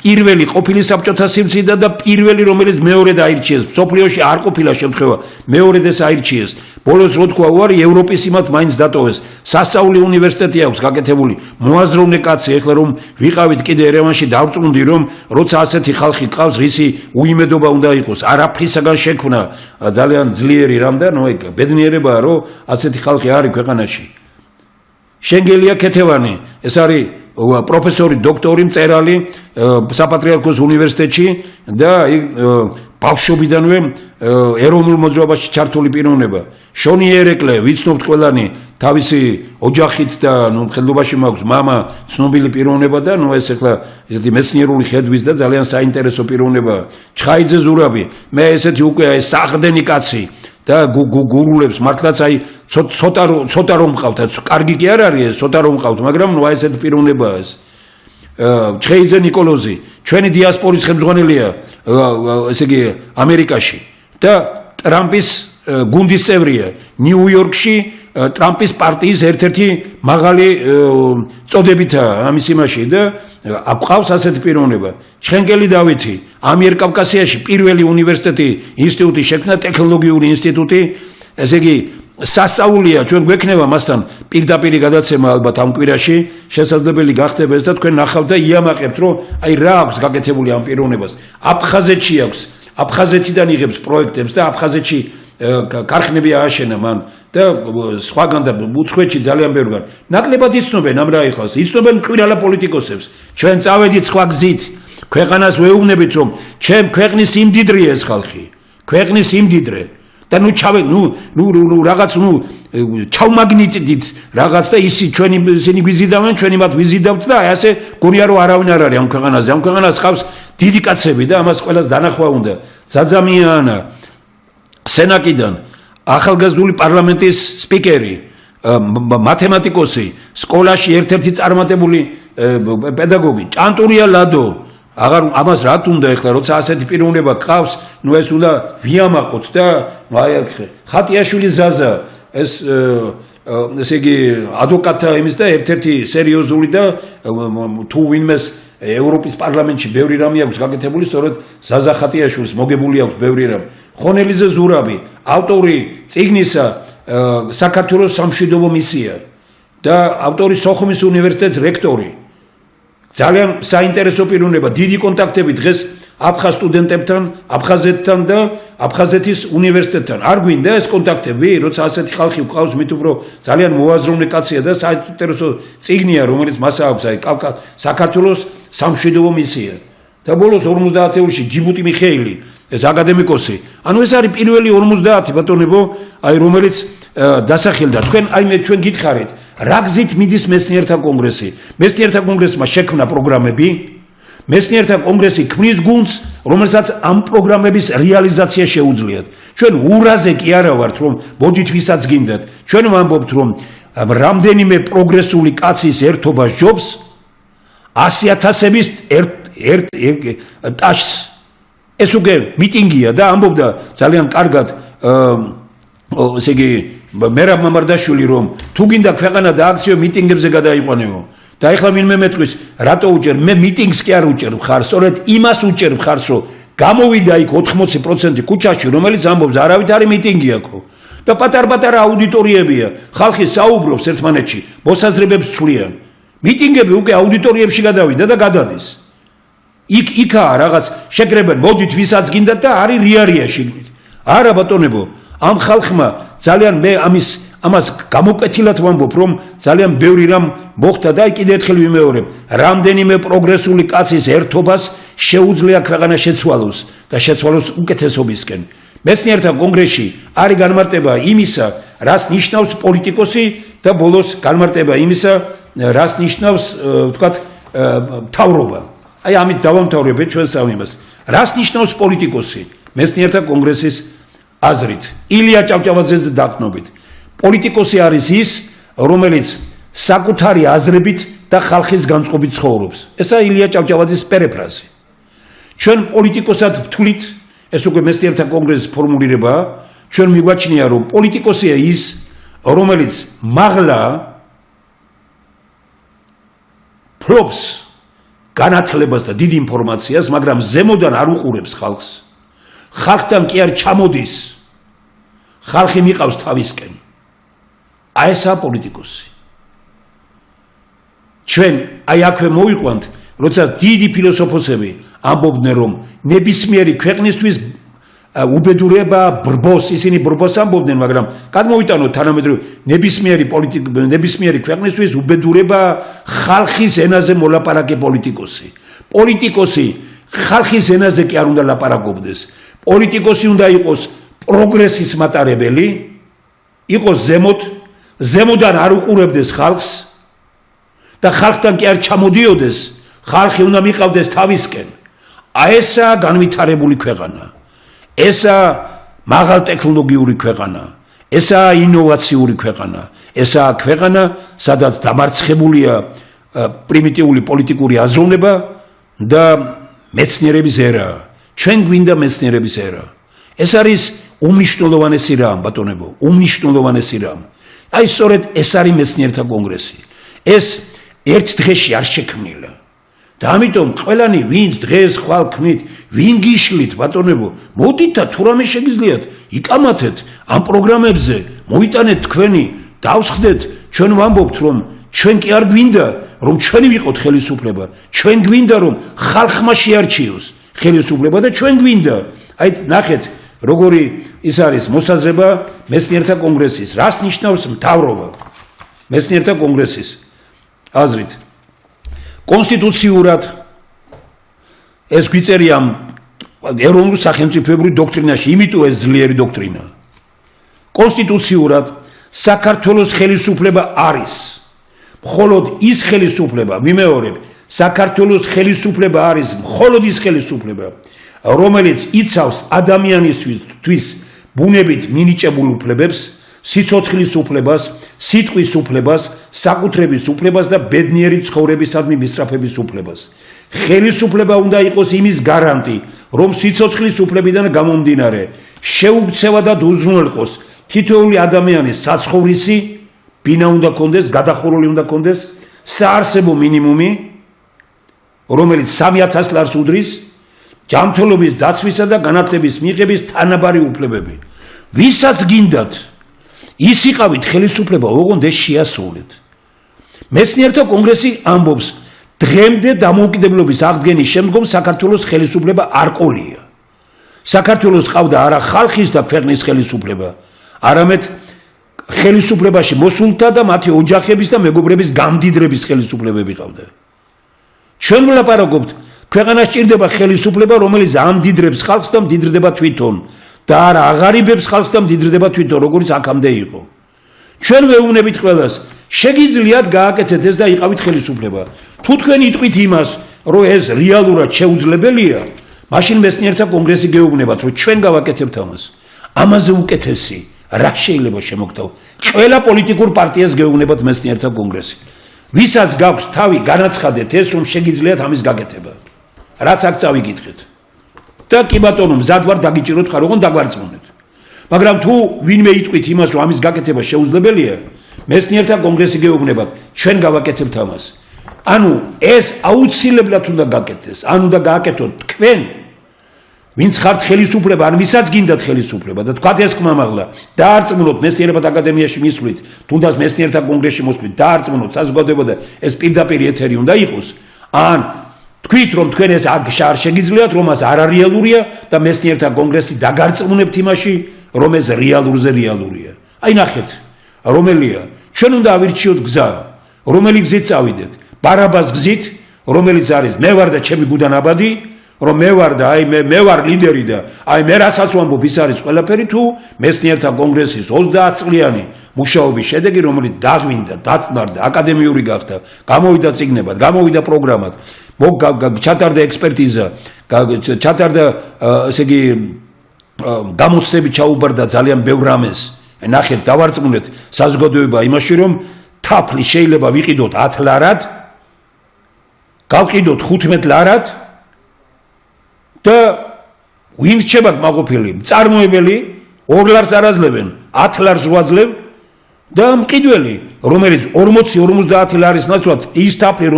პირველი ყოფილი საბჭოთა სიმცირდა და პირველი რომელიც მეორედ აირჩიეს. მსოფლიოში არ ყოფილა შემთხვევა მეორედ ეს აირჩიეს. ბოლოს რო თქვა უარი ევროპის იმათ მაინც დატოვეს. სასწავლი უნივერსიტეტი აქვს გაკეთებული. მოაზროვნე კაცი ეხლა რომ ვიყავით კიდე ერევანში დავწუნდი რომ როცა ასეთი ხალხი ყავს რისი უიმედობა უნდა იყოს. არაფრისაგან შექმნა ძალიან ძლიერი რამ და ნუ ეგ ბედნიერებაა რომ ასეთი ხალხი არის ქვეყანაში. შენგელია ქეთევანი ეს არის პროფესორი დოქტორი მწერალი საპატრიარქოს უნივერსიტეტში და ბავშვობიდანვე ეროვნულ მოძრაობაში ჩართული პიროვნება. შონი ერეკლე ვიცნობთ ყველანი თავისი ოჯახით და ნუ მხედველობაში მაქვს მამა ცნობილი პიროვნება და ნუ ეს ახლა ესეთი მეცნიერული ხედვის და ძალიან საინტერესო პიროვნებაა. ჩხაიძე ზურაბი მე ესეთი უკვე ეს საყრდენი კაცი და გურულებს მართლაც აი ცოტა რომ მყავთ კარგი კი არ არის ეს ცოტა რომ მყავთ მაგრამ ნუ აი ესეთი პიროვნებაა ეს ჩხეიძე ნიკოლოზი ჩვენი დიასპორის ხელმძღვანელია ესე იგი ამერიკაში და ტრამპის გუნდის წევრია ნიუ-იორკში ტრამპის პარტიის ერთ-ერთი მაღალი წოდებითაა ამის იმაში და აფყავს ასეთი პიროვნება. ჩხენკელი დავითი ამიერკავკასიაში პირველი უნივერსიტეტი ინსტიტუტი შექმნა ტექნოლოგიური ინსტიტუტი ესე იგი სასწაულია ჩვენ გვექნება მასთან პირდაპირი გადაცემა ალბათ ამ კვირაში შესაძლებელი გახდება ეს და თქვენ ნახავთ და იამაყებთ რომ აი რა აქვს გაკეთებული ამ პიროვნებას. აფხაზეთში აქვს აფხაზეთიდან იღებს პროექტებს და აფხაზეთში ქარხნები ააშენა მან და სხვაგან და უცხოეთში ძალიან ბევრგან ნაკლებად იცნობენ ამ რა იხავს იცნობენ კვირალა პოლიტიკოსებს ჩვენ წავედით სხვა გზით ქვეყანას ვეუბნებით რომ ჩემ ქვეყნის იმდიდრია ეს ხალხი ქვეყნის იმდიდრე და ნუ ჩავე ნუ რაღაც ნუ ჩავმაგნიტდით რაღაც და ისინი გვიზიდავენ ჩვენი მათ ვიზიდავთ და აი ასე გონია რომ არავინ არ არის ამ ქვეყანაზე ამ ქვეყანას ხავს დიდი კაცები და ამას ყველას დანახვა უნდა ძაძამიანა სენაკიდან ახალგაზრდული პარლამენტის სპიკერი მათემატიკოსი სკოლაში ერთ-ერთი წარმატებული პედაგოგი ჭანტურია ლადო აღარ ამას რა თუნდა ეხლა როცა ასეთი პიროვნება ყავს ნუ ეს უნდა ვიამაყოთ და აი ხატიაშვილი ზაზა ეს ესე იგი ადვოკატა იმის და ერთ-ერთი სერიოზული და თუ ვინმეს ევროპის პარლამენტში ბევრი რამე აქვს გაკეთებული სწორედ ზაზა ხატიაშვილის მოგებული აქვს ბევრი რამ ხონელიძე ზურაბი ავტორი წიგნისა საქართველოს სამშვიდობო მისია და ავტორი სოხუმის უნივერსიტეტის რექტორი ძალიან საინტერესო პიროვნება დიდი კონტაქტები დღეს აფხაზ სტუდენტებთან აფხაზეთთან და აფხაზეთის უნივერსიტეტთან არ გვინდა ეს კონტაქტები როცა ასეთი ხალხი ვყავს მით უფრო ძალიან მოაზროვნე კაცია და საინტერესო წიგნია რომელიც მას აქვს აი საქართველოს სამშვიდობო მისია და ბოლოს 50-ში ჯიბუტი მიხეილი ეს აკადემიკოსი ანუ ეს არის პირველი 50 ბატონებო აი რომელიც დასახელდა თქვენ აი მე ჩვენ გითხარით რა გზით მიდის მეცნიერთა კონგრესი მეცნიერთა კონგრესმა შექმნა პროგრამები მეცნიერთა კონგრესი ქმნის გუნდს რომელსაც ამ პროგრამების რეალიზაცია შეუძლიათ ჩვენ ურაზე კი არა ვართ რომ მოდით ვისაც გინდათ ჩვენ ვამბობთ რომ რამდენიმე პროგრესული კაცის ერთობა ჯობს 100,000-ების ტაშს ეს უკვე მიტინგია და ამბობდა ძალიან კარგად ესე იგი მერაბ მამარდაშვილი რომ თუ გინდა ქვეყანა დააქციო მიტინგებზე გადაიყვანეო და ეხლა ვინმე მეტყვის რატო უჭერ მე მიტინგს კი არ უჭერ მხარს სწორედ იმას უჭერ მხარს რომ გამოვიდა იქ 80% ქუჩაში რომელიც ამბობს არავით არის მიტინგი აქო და პატარ-პატარა აუდიტორიებია ხალხი საუბრობს ერთმანეთში მოსაზრებებს ცვლიან მიტინგები უკვე აუდიტორიებში გადავიდა და გადადის იქაა რაღაც შეკრებენ მოდით ვისაც გინდათ და არის რიარია შიგნით არა ბატონებო ამ ხალხმა ძალიან მე ამას გამოკვეთილად ვამბობ რომ ძალიან ბევრი რამ მოხდა და კიდევ ერთხელ ვიმეორებ რამდენიმე პროგრესული კაცის ერთობას შეუძლია ქვეყანა შეცვალოს და შეცვალოს უკეთესობისკენ მეცნიერთა კონგრესში არის განმარტება იმისა რას ნიშნავს პოლიტიკოსი და ბოლოს განმარტება იმისა რას ნიშნავს ვთქვათ მთავრობა აი ამით დავამთავრებთ ჩვენს სამიმას რას ნიშნავს პოლიტიკოსი მეცნიერთა კონგრესის აზრით ილია ჭავჭავაძეზე დაკნობით პოლიტიკოსი არის ის რომელიც საკუთარი აზრებით და ხალხის განწყობით ცხოვრობს ესა ილია ჭავჭავაძის პერიფრაზი ჩვენ პოლიტიკოსად ვთვლით ეს უკვე მეცნიერთა კონგრესის ფორმულირებაა ჩვენ მიგვაჩნია რომ პოლიტიკოსია ის რომელიც მაღლა ფლობს განათლებას და დიდ ინფორმაციას, მაგრამ ზემოდან არ უყურებს ხალხს. ხალხთან კი არ ჩამოდის. ხალხი მიყავს თავისკენ. აი ესაა პოლიტიკოსი. ჩვენ აი აქვე მოვიყვანთ, როცა დიდი ფილოსოფოსები ამბობდნენ, რომ ნებისმიერი ქვეყნისთვის უბედურება ბრბოს, ისინი ბრბოს ამბობდნენ, მაგრამ გადმოვიტანოთ თანამედროვე ნებისმიერი ქვეყნისთვის უბედურება ხალხის ენაზე მოლაპარაკე პოლიტიკოსი. პოლიტიკოსი ხალხის ენაზე კი არ უნდა ლაპარაკობდეს. პოლიტიკოსი უნდა იყოს პროგრესის მატარებელი, იყოს ზემოდან არ უყურებდეს ხალხს და ხალხთან კი არ ჩამოდიოდეს, ხალხი უნდა მიყავდეს თავისკენ. აი ესაა განვითარებული ქვეყანა. ესაა მაღალტექნოლოგიური ქვეყანა, ესაა ინოვაციური ქვეყანა, ესაა ქვეყანა, სადაც დამარცხებულია პრიმიტიული პოლიტიკური აზროვნება და მეცნიერების ერა. ჩვენ გვინდა მეცნიერების ერა. ეს არის უმნიშვნელოვანესი რამ, ბატონებო, უმნიშვნელოვანესი რამ. აი სწორედ ეს არის მეცნიერთა კონგრესი. ეს ერთ დღეში არ შექმნილა. და ამიტომ ყველანი ვინც დღეს ხვალ ქმნით, ვინ გიშლით ბატონებო, მოდით და თუ რამე შეგიძლიათ, იკამათეთ ამ პროგრამებზე, მოიტანეთ თქვენი, დავსხდეთ, ჩვენ ვამბობთ, რომ ჩვენ კი არ გვინდა, რომ ჩვენი ვიყოთ ხელისუფლება, ჩვენ გვინდა, რომ ხალხმა შეარჩიოს ხელისუფლება და ჩვენ გვინდა. აი ნახეთ, როგორი ის არის მოსაზრება მეცნიერთა კონგრესის, რას ნიშნავს მთავრობა მეცნიერთა კონგრესის აზრით. კონსტიტუციურად ეს გვიწერია ეროვნულ სახელმწიფოებრივ დოქტრინაში, იმიტომ ეს ძლიერი დოქტრინა. კონსტიტუციურად საქართველოს ხელისუფლება არის მხოლოდ ის ხელისუფლება, ვიმეორებ, საქართველოს ხელისუფლება არის მხოლოდ ის ხელისუფლება, რომელიც იცავს ადამიანისთვის ბუნებით მინიჭებულ უფლებებს, სიცოცხლის უფლებას, სიტყვის უფლებას, საკუთრების უფლებას და ბედნიერი ცხოვრებისადმი მისწრაფების უფლებას. ხელისუფლება უნდა იყოს იმის გარანტი, რომ სიცოცხლის უფლებიდან გამომდინარე შეუქცევადად უზრუნველყოს თითოეული ადამიანის საცხოვრისი, ბინა უნდა კონდეს, გადახურული უნდა კონდეს, საარსებო მინიმუმი, რომელიც 3000 ლარს უდრის, ჯანმრთელობის დაცვისა და განათლების მიღების თანაბარი უფლებები. ვისაც გინდათ ის იყავით ხელისუფლება, ოღონდ ეს შეასრულეთ. მეცნიერთა კონგრესი ამბობს, დღემდე დამოუკიდებლობის აღდგენის შემდგომ საქართველოს ხელისუფლება არ ყოლია. საქართველოს ყავდა არა ხალხის და ქვეყნის ხელისუფლება, არამედ ხელისუფლებაში მოსულთა და მათი ოჯახების და მეგობრების გამდიდრების ხელისუფლებები ყავდა. ჩვენ ვლაპარაკობთ, ქვეყანას ჭირდება ხელისუფლება, რომელიც ამდიდრებს ხალხს და მდიდრდება თვითონ. და არა აღარიბებს ხალხს და მდიდრდება თვითონ, როგორც აქამდე იყო. ჩვენ ვეუბნებით ყველას, შეგიძლიათ გააკეთეთ ეს და იყავით ხელისუფლება. თუ თქვენ იტყვით იმას, რომ ეს რეალურად შეუძლებელია, მაშინ მეცნიერთა კონგრესი გეუბნებათ, რომ ჩვენ გავაკეთებთ ამას. ამაზე უკეთესი რა შეიძლება შემოგთავ? ყველა პოლიტიკურ პარტიას გეუბნებათ მეცნიერთა კონგრესი. ვისაც გაქვს თავი, განაცხადეთ ეს, რომ შეგიძლიათ ამის გაკეთება. რაც აქ წავიკითხეთ. და კი ბატონო, მზად ვარ დაგიჭიროთ ხარ, ოღონდ დაგვარწმუნეთ. მაგრამ თუ ვინმე იტყვით იმას, რომ ამის გაკეთება შეუძლებელია, მეცნიერთა კონგრესი გეუბნებათ, ჩვენ გავაკეთებთ ამას. ანუ ეს აუცილებლად უნდა გაკეთდეს, ან უნდა გააკეთოთ თქვენ, ვინც ხართ ხელისუფლება, ან ვისაც გინდათ ხელისუფლება და თქვათ ეს ხმამაღლა, დაარწმუნოთ მეცნიერებათა აკადემიაში მისვლით, თუნდაც მეცნიერთა კონგრესში მოსვლით, დაარწმუნოთ საზოგადოება და ეს პირდაპირ ეთერი უნდა იყოს, ან თქვით, რომ თქვენ ეს არ შეგიძლიათ, რომ ეს არარეალურია და მეცნიერთა კონგრესი დაგარწმუნებთ იმაში, რომ ეს რეალურზე რეალურია. აი ნახეთ, რომელია, ჩვენ უნდა ავირჩიოთ გზა, რომელი გზით წავიდეთ, ბარაბას გზით, რომელიც არის მე ვარ და ჩემი გუდანაბადი, რომ მე ვარ და აი მე ვარ ლიდერი და აი მე რასაც ვამბობ, ის არის ყველაფერი, თუ მეცნიერთა კონგრესის 30 წლიანი მუშაობის შედეგი, რომელიც დაღვინდა, დაწნარდა, აკადემიური გახდა, გამოვიდა წიგნებად, გამოვიდა პროგრამად, ჩატარდა ექსპერტიზა, ჩატარდა ესე იგი გამოცდები ჩაუბარდა ძალიან ბევრ რამეს. ნახეთ, დავარწმუნეთ საზოგადოება იმაში, რომ თაფლი შეიძლება ვიყიდოთ 10 ლარად, გავყიდოთ 15 ლარად და ვინ რჩება კმაყოფილი? მწარმოებელი 2 ლარს არ აძლევენ, 10 ლარს ვაძლევ და მყიდველი, რომელიც 40-50 ლარის ნაცვლად ის თაფლი,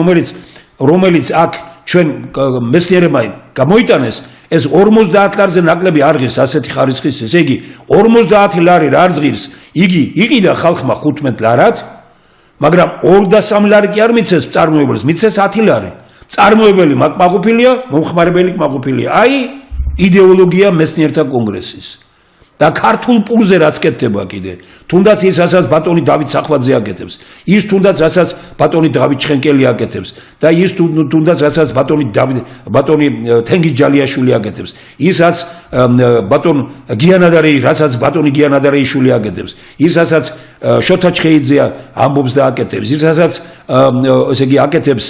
რომელიც აქ ჩვენ მეცნიერებმა გამოიტანეს ეს 50 ლარზე ნაკლები არ ღირს ასეთი ხარისხის ესე იგი 50 ლარი რა არ ღირს იგი იყიდა ხალხმა 15 ლარად მაგრამ 2-3 ლარი კი არ მიცეს წარმოებელს მიცეს 10 ლარი წარმოებელი მაკმაყოფილია მომხმარებელი კმაყოფილია აი იდეოლოგია მეცნიერთა კონგრესის და ქართულ პულზე რაც კეთდება კიდე თუნდაც ის ასაც ბატონი დავით სახვაძე აკეთებს ის თუნდაც ასაც ბატონი დავით ჩხენკელი აკეთებს და ის თუნდაც ასაც ბატონი თენგიზ ჯალიაშვილი აკეთებს ისაც ბატონ გიანადარეი რასაც ბატონი გიანადარეიშვილი აკეთებს ისაც შოთა ჩხეიძე ამბობს და აკეთებს ისაც ესე იგი აკეთებს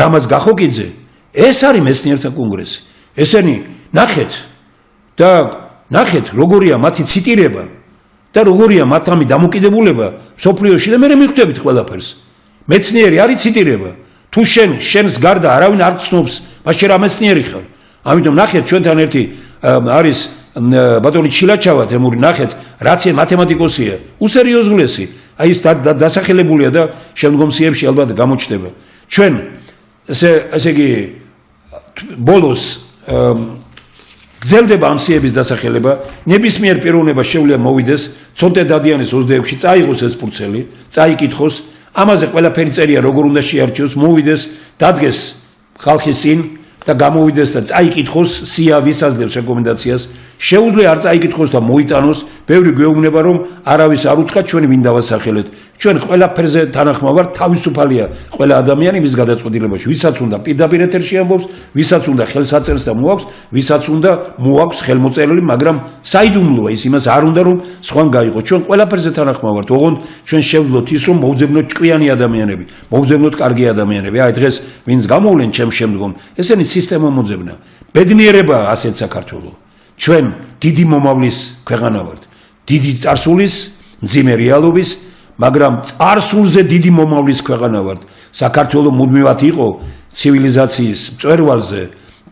რამაზ გახოკიძე ეს არის მეცნიერთა კონგრესი ესენი ნახეთ და ნახეთ როგორია მათი ციტირება და როგორია მათამი დამოკიდებულება სოფლიოში და მე მივხვდებით ყველაფერს მეცნიერი არის ციტირება თუ შენს გარდა არავინ არ ცნობს მაშინ რა მეცნიერი ხარ ამიტომ ნახეთ ჩვენთან ერთი არის ბატონი ჩილაჩავა თემური ნახეთ რაც მათემატიკოსია უსერიოზულესი აი ის დასახელებულია და შემდგომ სიებში ალბათ გამოჩნდება ჩვენ ესე იგი ბოლოს გრძელდება ამ სიების დასახელება ნებისმიერ პიროვნება შეუძლია მოვიდეს ცოტე დადიანის 26-ში წაიღოს ეს ფურცელი წაიკითხოს ამაზე ყველაფერი წერია როგორ უნდა შეარჩიოს მოვიდეს დადგეს ხალხის წინ და გამოვიდეს და წაიკითხოს სია ვის აძლევს რეკომენდაციას შეუძლია არ წაიკითხოს და მოიტანოს ბევრი გვეუბნება რომ არავის არ უთხრა ჩვენ ვინ დავასახელეთ ჩვენ ყველაფერზე თანახმა ვართ თავისუფალია ყველა ადამიანი მის გადაწყვეტილებაში ვისაც უნდა პირდაპირ ეთერში ამბობს ვისაც უნდა ხელს აწერს და მოაქვს ვისაც უნდა მოაქვს ხელმოწერილი მაგრამ საიდუმლოა ის იმას არ უნდა რომ სხვან გაიყო ჩვენ ყველაფერზე თანახმა ვართ ოღონდ ჩვენ შევძლოთ ის რომ მოვძებნოთ ჭკვიანი ადამიანები მოვძებნოთ კარგი ადამიანები აი დღეს ვინც გამოვლენ ჩემს შემდგომ ესენი სისტემა მოძებნა ბედნიერება ასეთ საქართველოს ჩვენ დიდი მომავლის ქვეყანა ვართ დიდი წარსულის მძიმე რეალობის მაგრამ წარსულზე დიდი მომავლის ქვეყანა ვართ საქართველოს მუდმივად იყო ცივილიზაციის მწვერვალზე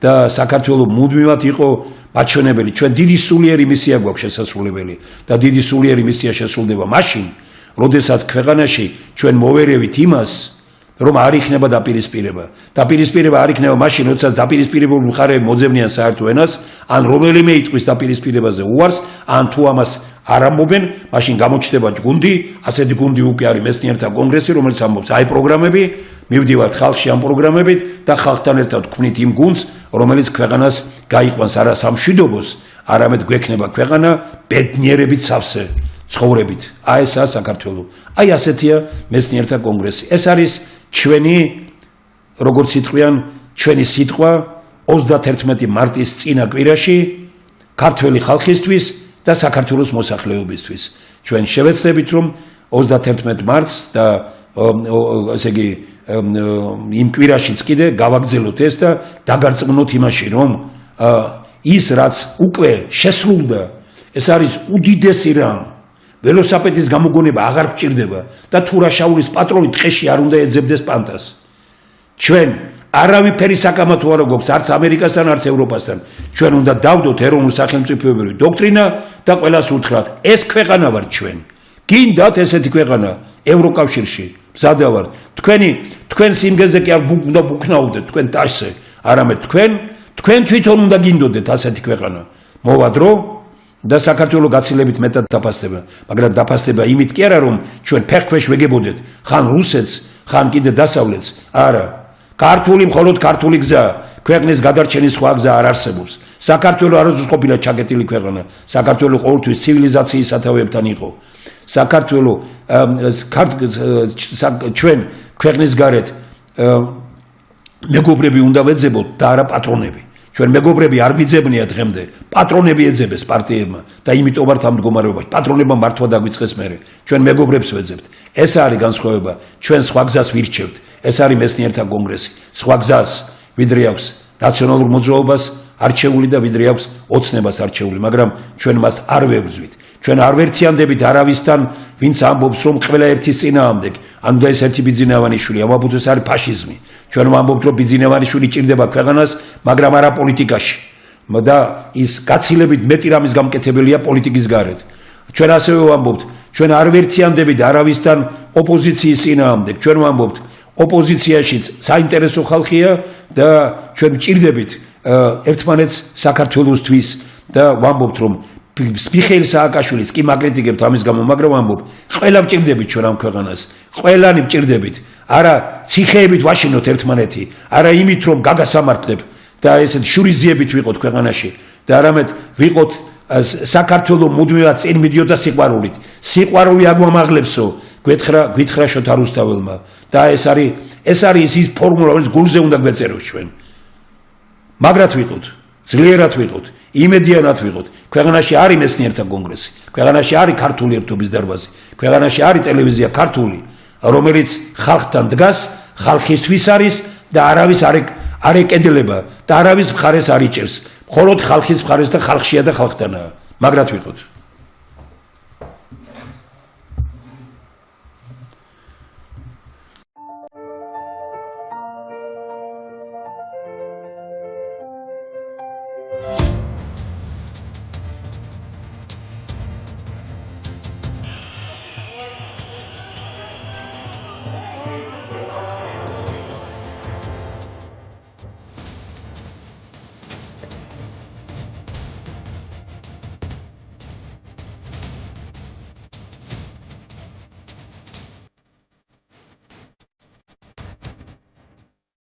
და საქართველოს მუდმივად იყო მაჩვენებელი ჩვენ დიდი სულიერი მისია გვაქვს შესასრულებელი და დიდი სულიერი მისია შესრულდება მაშინ როდესაც ქვეყანაში ჩვენ მოვერევით იმას რომ არ იქნება დაპირისპირება არ იქნება მაშინ როდესაც დაპირისპირებული მხარეები მოძებნიან საერთო ენას ან რომელიმე იტყვის დაპირისპირებაზე უარს ან თუ ამას არ ამბობენ მაშინ გამოჩნდება ჯგუნდი ასეთი გუნდი უკვე არის მეცნიერთა კონგრესი რომელიც ამბობს აი პროგრამები მივდივართ ხალხში ამ პროგრამებით და ხალხთან ერთად ვქმნით იმ გუნდს რომელიც ქვეყანას გაიყვანს არა სამშვიდობოს არამედ გვექნება ქვეყანა ბედნიერებით სავსე ცხოვრებით აი ესაა საქართველო აი ასეთია მეცნიერთა კონგრესი ეს არის ჩვენი როგორც იტყვიან ჩვენი სიტყვა 31 მარტის წინა კვირაში ქართველი ხალხისთვის და საქართველოს მოსახლეობისთვის ჩვენ შევეცდებით რომ 31 მარტს და ესე იგი იმ კვირაშიც კიდე გავაგრძელოთ ეს და დაგარწმუნოთ იმაში რომ ის რაც უკვე შესრულდა ეს არის უდიდესი რამ ველოსაპედის გამოგონება აღარ გჭირდება და თურაშაულის პატრონი ტყეში არ უნდა ეძებდეს პანტას ჩვენ არავითარი საკამათო არ გვაქვს არც ამერიკასთან არც ევროპასთან ჩვენ უნდა დავდოთ ეროვნულ სახელმწიფოებრივი დოქტრინა და ყველას უთხრათ ეს ქვეყანა ვარ ჩვენ გინდათ ესეთი ქვეყანა ევროკავშირში მზადა ვარ თქვენ სიმგეზზე კი არ უნდა ბუქნაოდეთ თქვენ ტაშზე არამედ თქვენ თვითონ უნდა გინდოდეთ ასეთი ქვეყანა მოვა დრო და საქართველოს გაცილებით მეტად დაფასდება მაგრამ დაფასდება იმით კი არა რომ ჩვენ ფეხქვეშ ვეგებოდეთ ხან რუსეთს ხან კიდე დასავლეთს არა ქართული მხოლოდ ქართული გზა ქვეყნის გადარჩენის სხვა გზა არ არსებობს საქართველოს არასდროს ყოფილა ჩაკეტილი ქვეყანა საქართველოს ყოველთვის ცივილიზაციის სათავეებთან იყო საქართველოს ჩვენ ქვეყნის გარეთ მეგობრები უნდა ვეძებოთ და არა პატრონები ჩვენ მეგობრები არ გვიძებნია დღემდე პატრონები ეძებეს პარტიებმა და იმიტომ ვართ ამ მდგომარეობაში პატრონებმა მართვა დაგვიწყეს მერე ჩვენ მეგობრებს ვეძებთ ეს არის განსხვავება ჩვენ სხვა გზას ვირჩევთ ეს არის მეცნიერთა კონგრესი სხვა გზას ვიდრე აქვს ნაციონალურ მოძრაობას არჩეული და ვიდრე აქვს ოცნებას არჩეული მაგრამ ჩვენ მას არ ვებრძვით ჩვენ არ ვერთიანდებით არავისთან ვინც ამბობს რომ ყველა ერთის წინააღმდეგ ანუ და ეს ერთი ბიძინავანიშვილი ამბობს ეს არის ფაშიზმი ჩვენ ვამბობთ რომ ბიძინავანიშვილი ჭირდება ქვეყანას მაგრამ არა პოლიტიკაში და ის გაცილებით მეტი რამის გამკეთებელია პოლიტიკის გარეთ ჩვენ ასევე ვამბობთ ჩვენ არ ვერთიანდებით არავისთან ოპოზიციის წინააღმდეგ ჩვენ ვამბობთ ოპოზიციაშიც საინტერესო ხალხია და ჩვენ ვჭირდებით ერთმანეთს საქართველოსთვის და ვამბობთ რომ მიხეილ სააკაშვილიც კი მაკრიტიკებთ ამის გამო, მაგრამ ვამბობ, ყველა ვჭირდებით ჩვენ ამ ქვეყანას, ყველანი ვჭირდებით, არა ციხეებით ვაშინოთ ერთმანეთი, არა იმით რომ გაგასამართლებ და ესეთ შურიზიებით ვიყოთ ქვეყანაში და არამედ ვიყოთ საქართველოს მუდმივად წინ მიდიოდა სიყვარულით. სიყვარული აგვამაღლებსო, გვითხრა შოთა რუსთაველმა და ეს არის ის ფორმულა, რომელიც გულზე უნდა გვეწეროს ჩვენ. მაგრად ვიყოთ, ძლიერად ვიყოთ, იმედიანად ვიყოთ. ქვეყანაში არის მეცნიერთა კონგრესი, ქვეყანაში არის ქართული ერთობის დარბაზი, ქვეყანაში არის ტელევიზია ქართული, რომელიც ხალხთან დგას, ხალხისთვის არის და არავის არ ეკედლება და არავის მხარეს არ იჭერს. მხოლოდ ხალხის მხარეს და ხალხშია და ხალხთანაა. მაგრად ვიყოთ.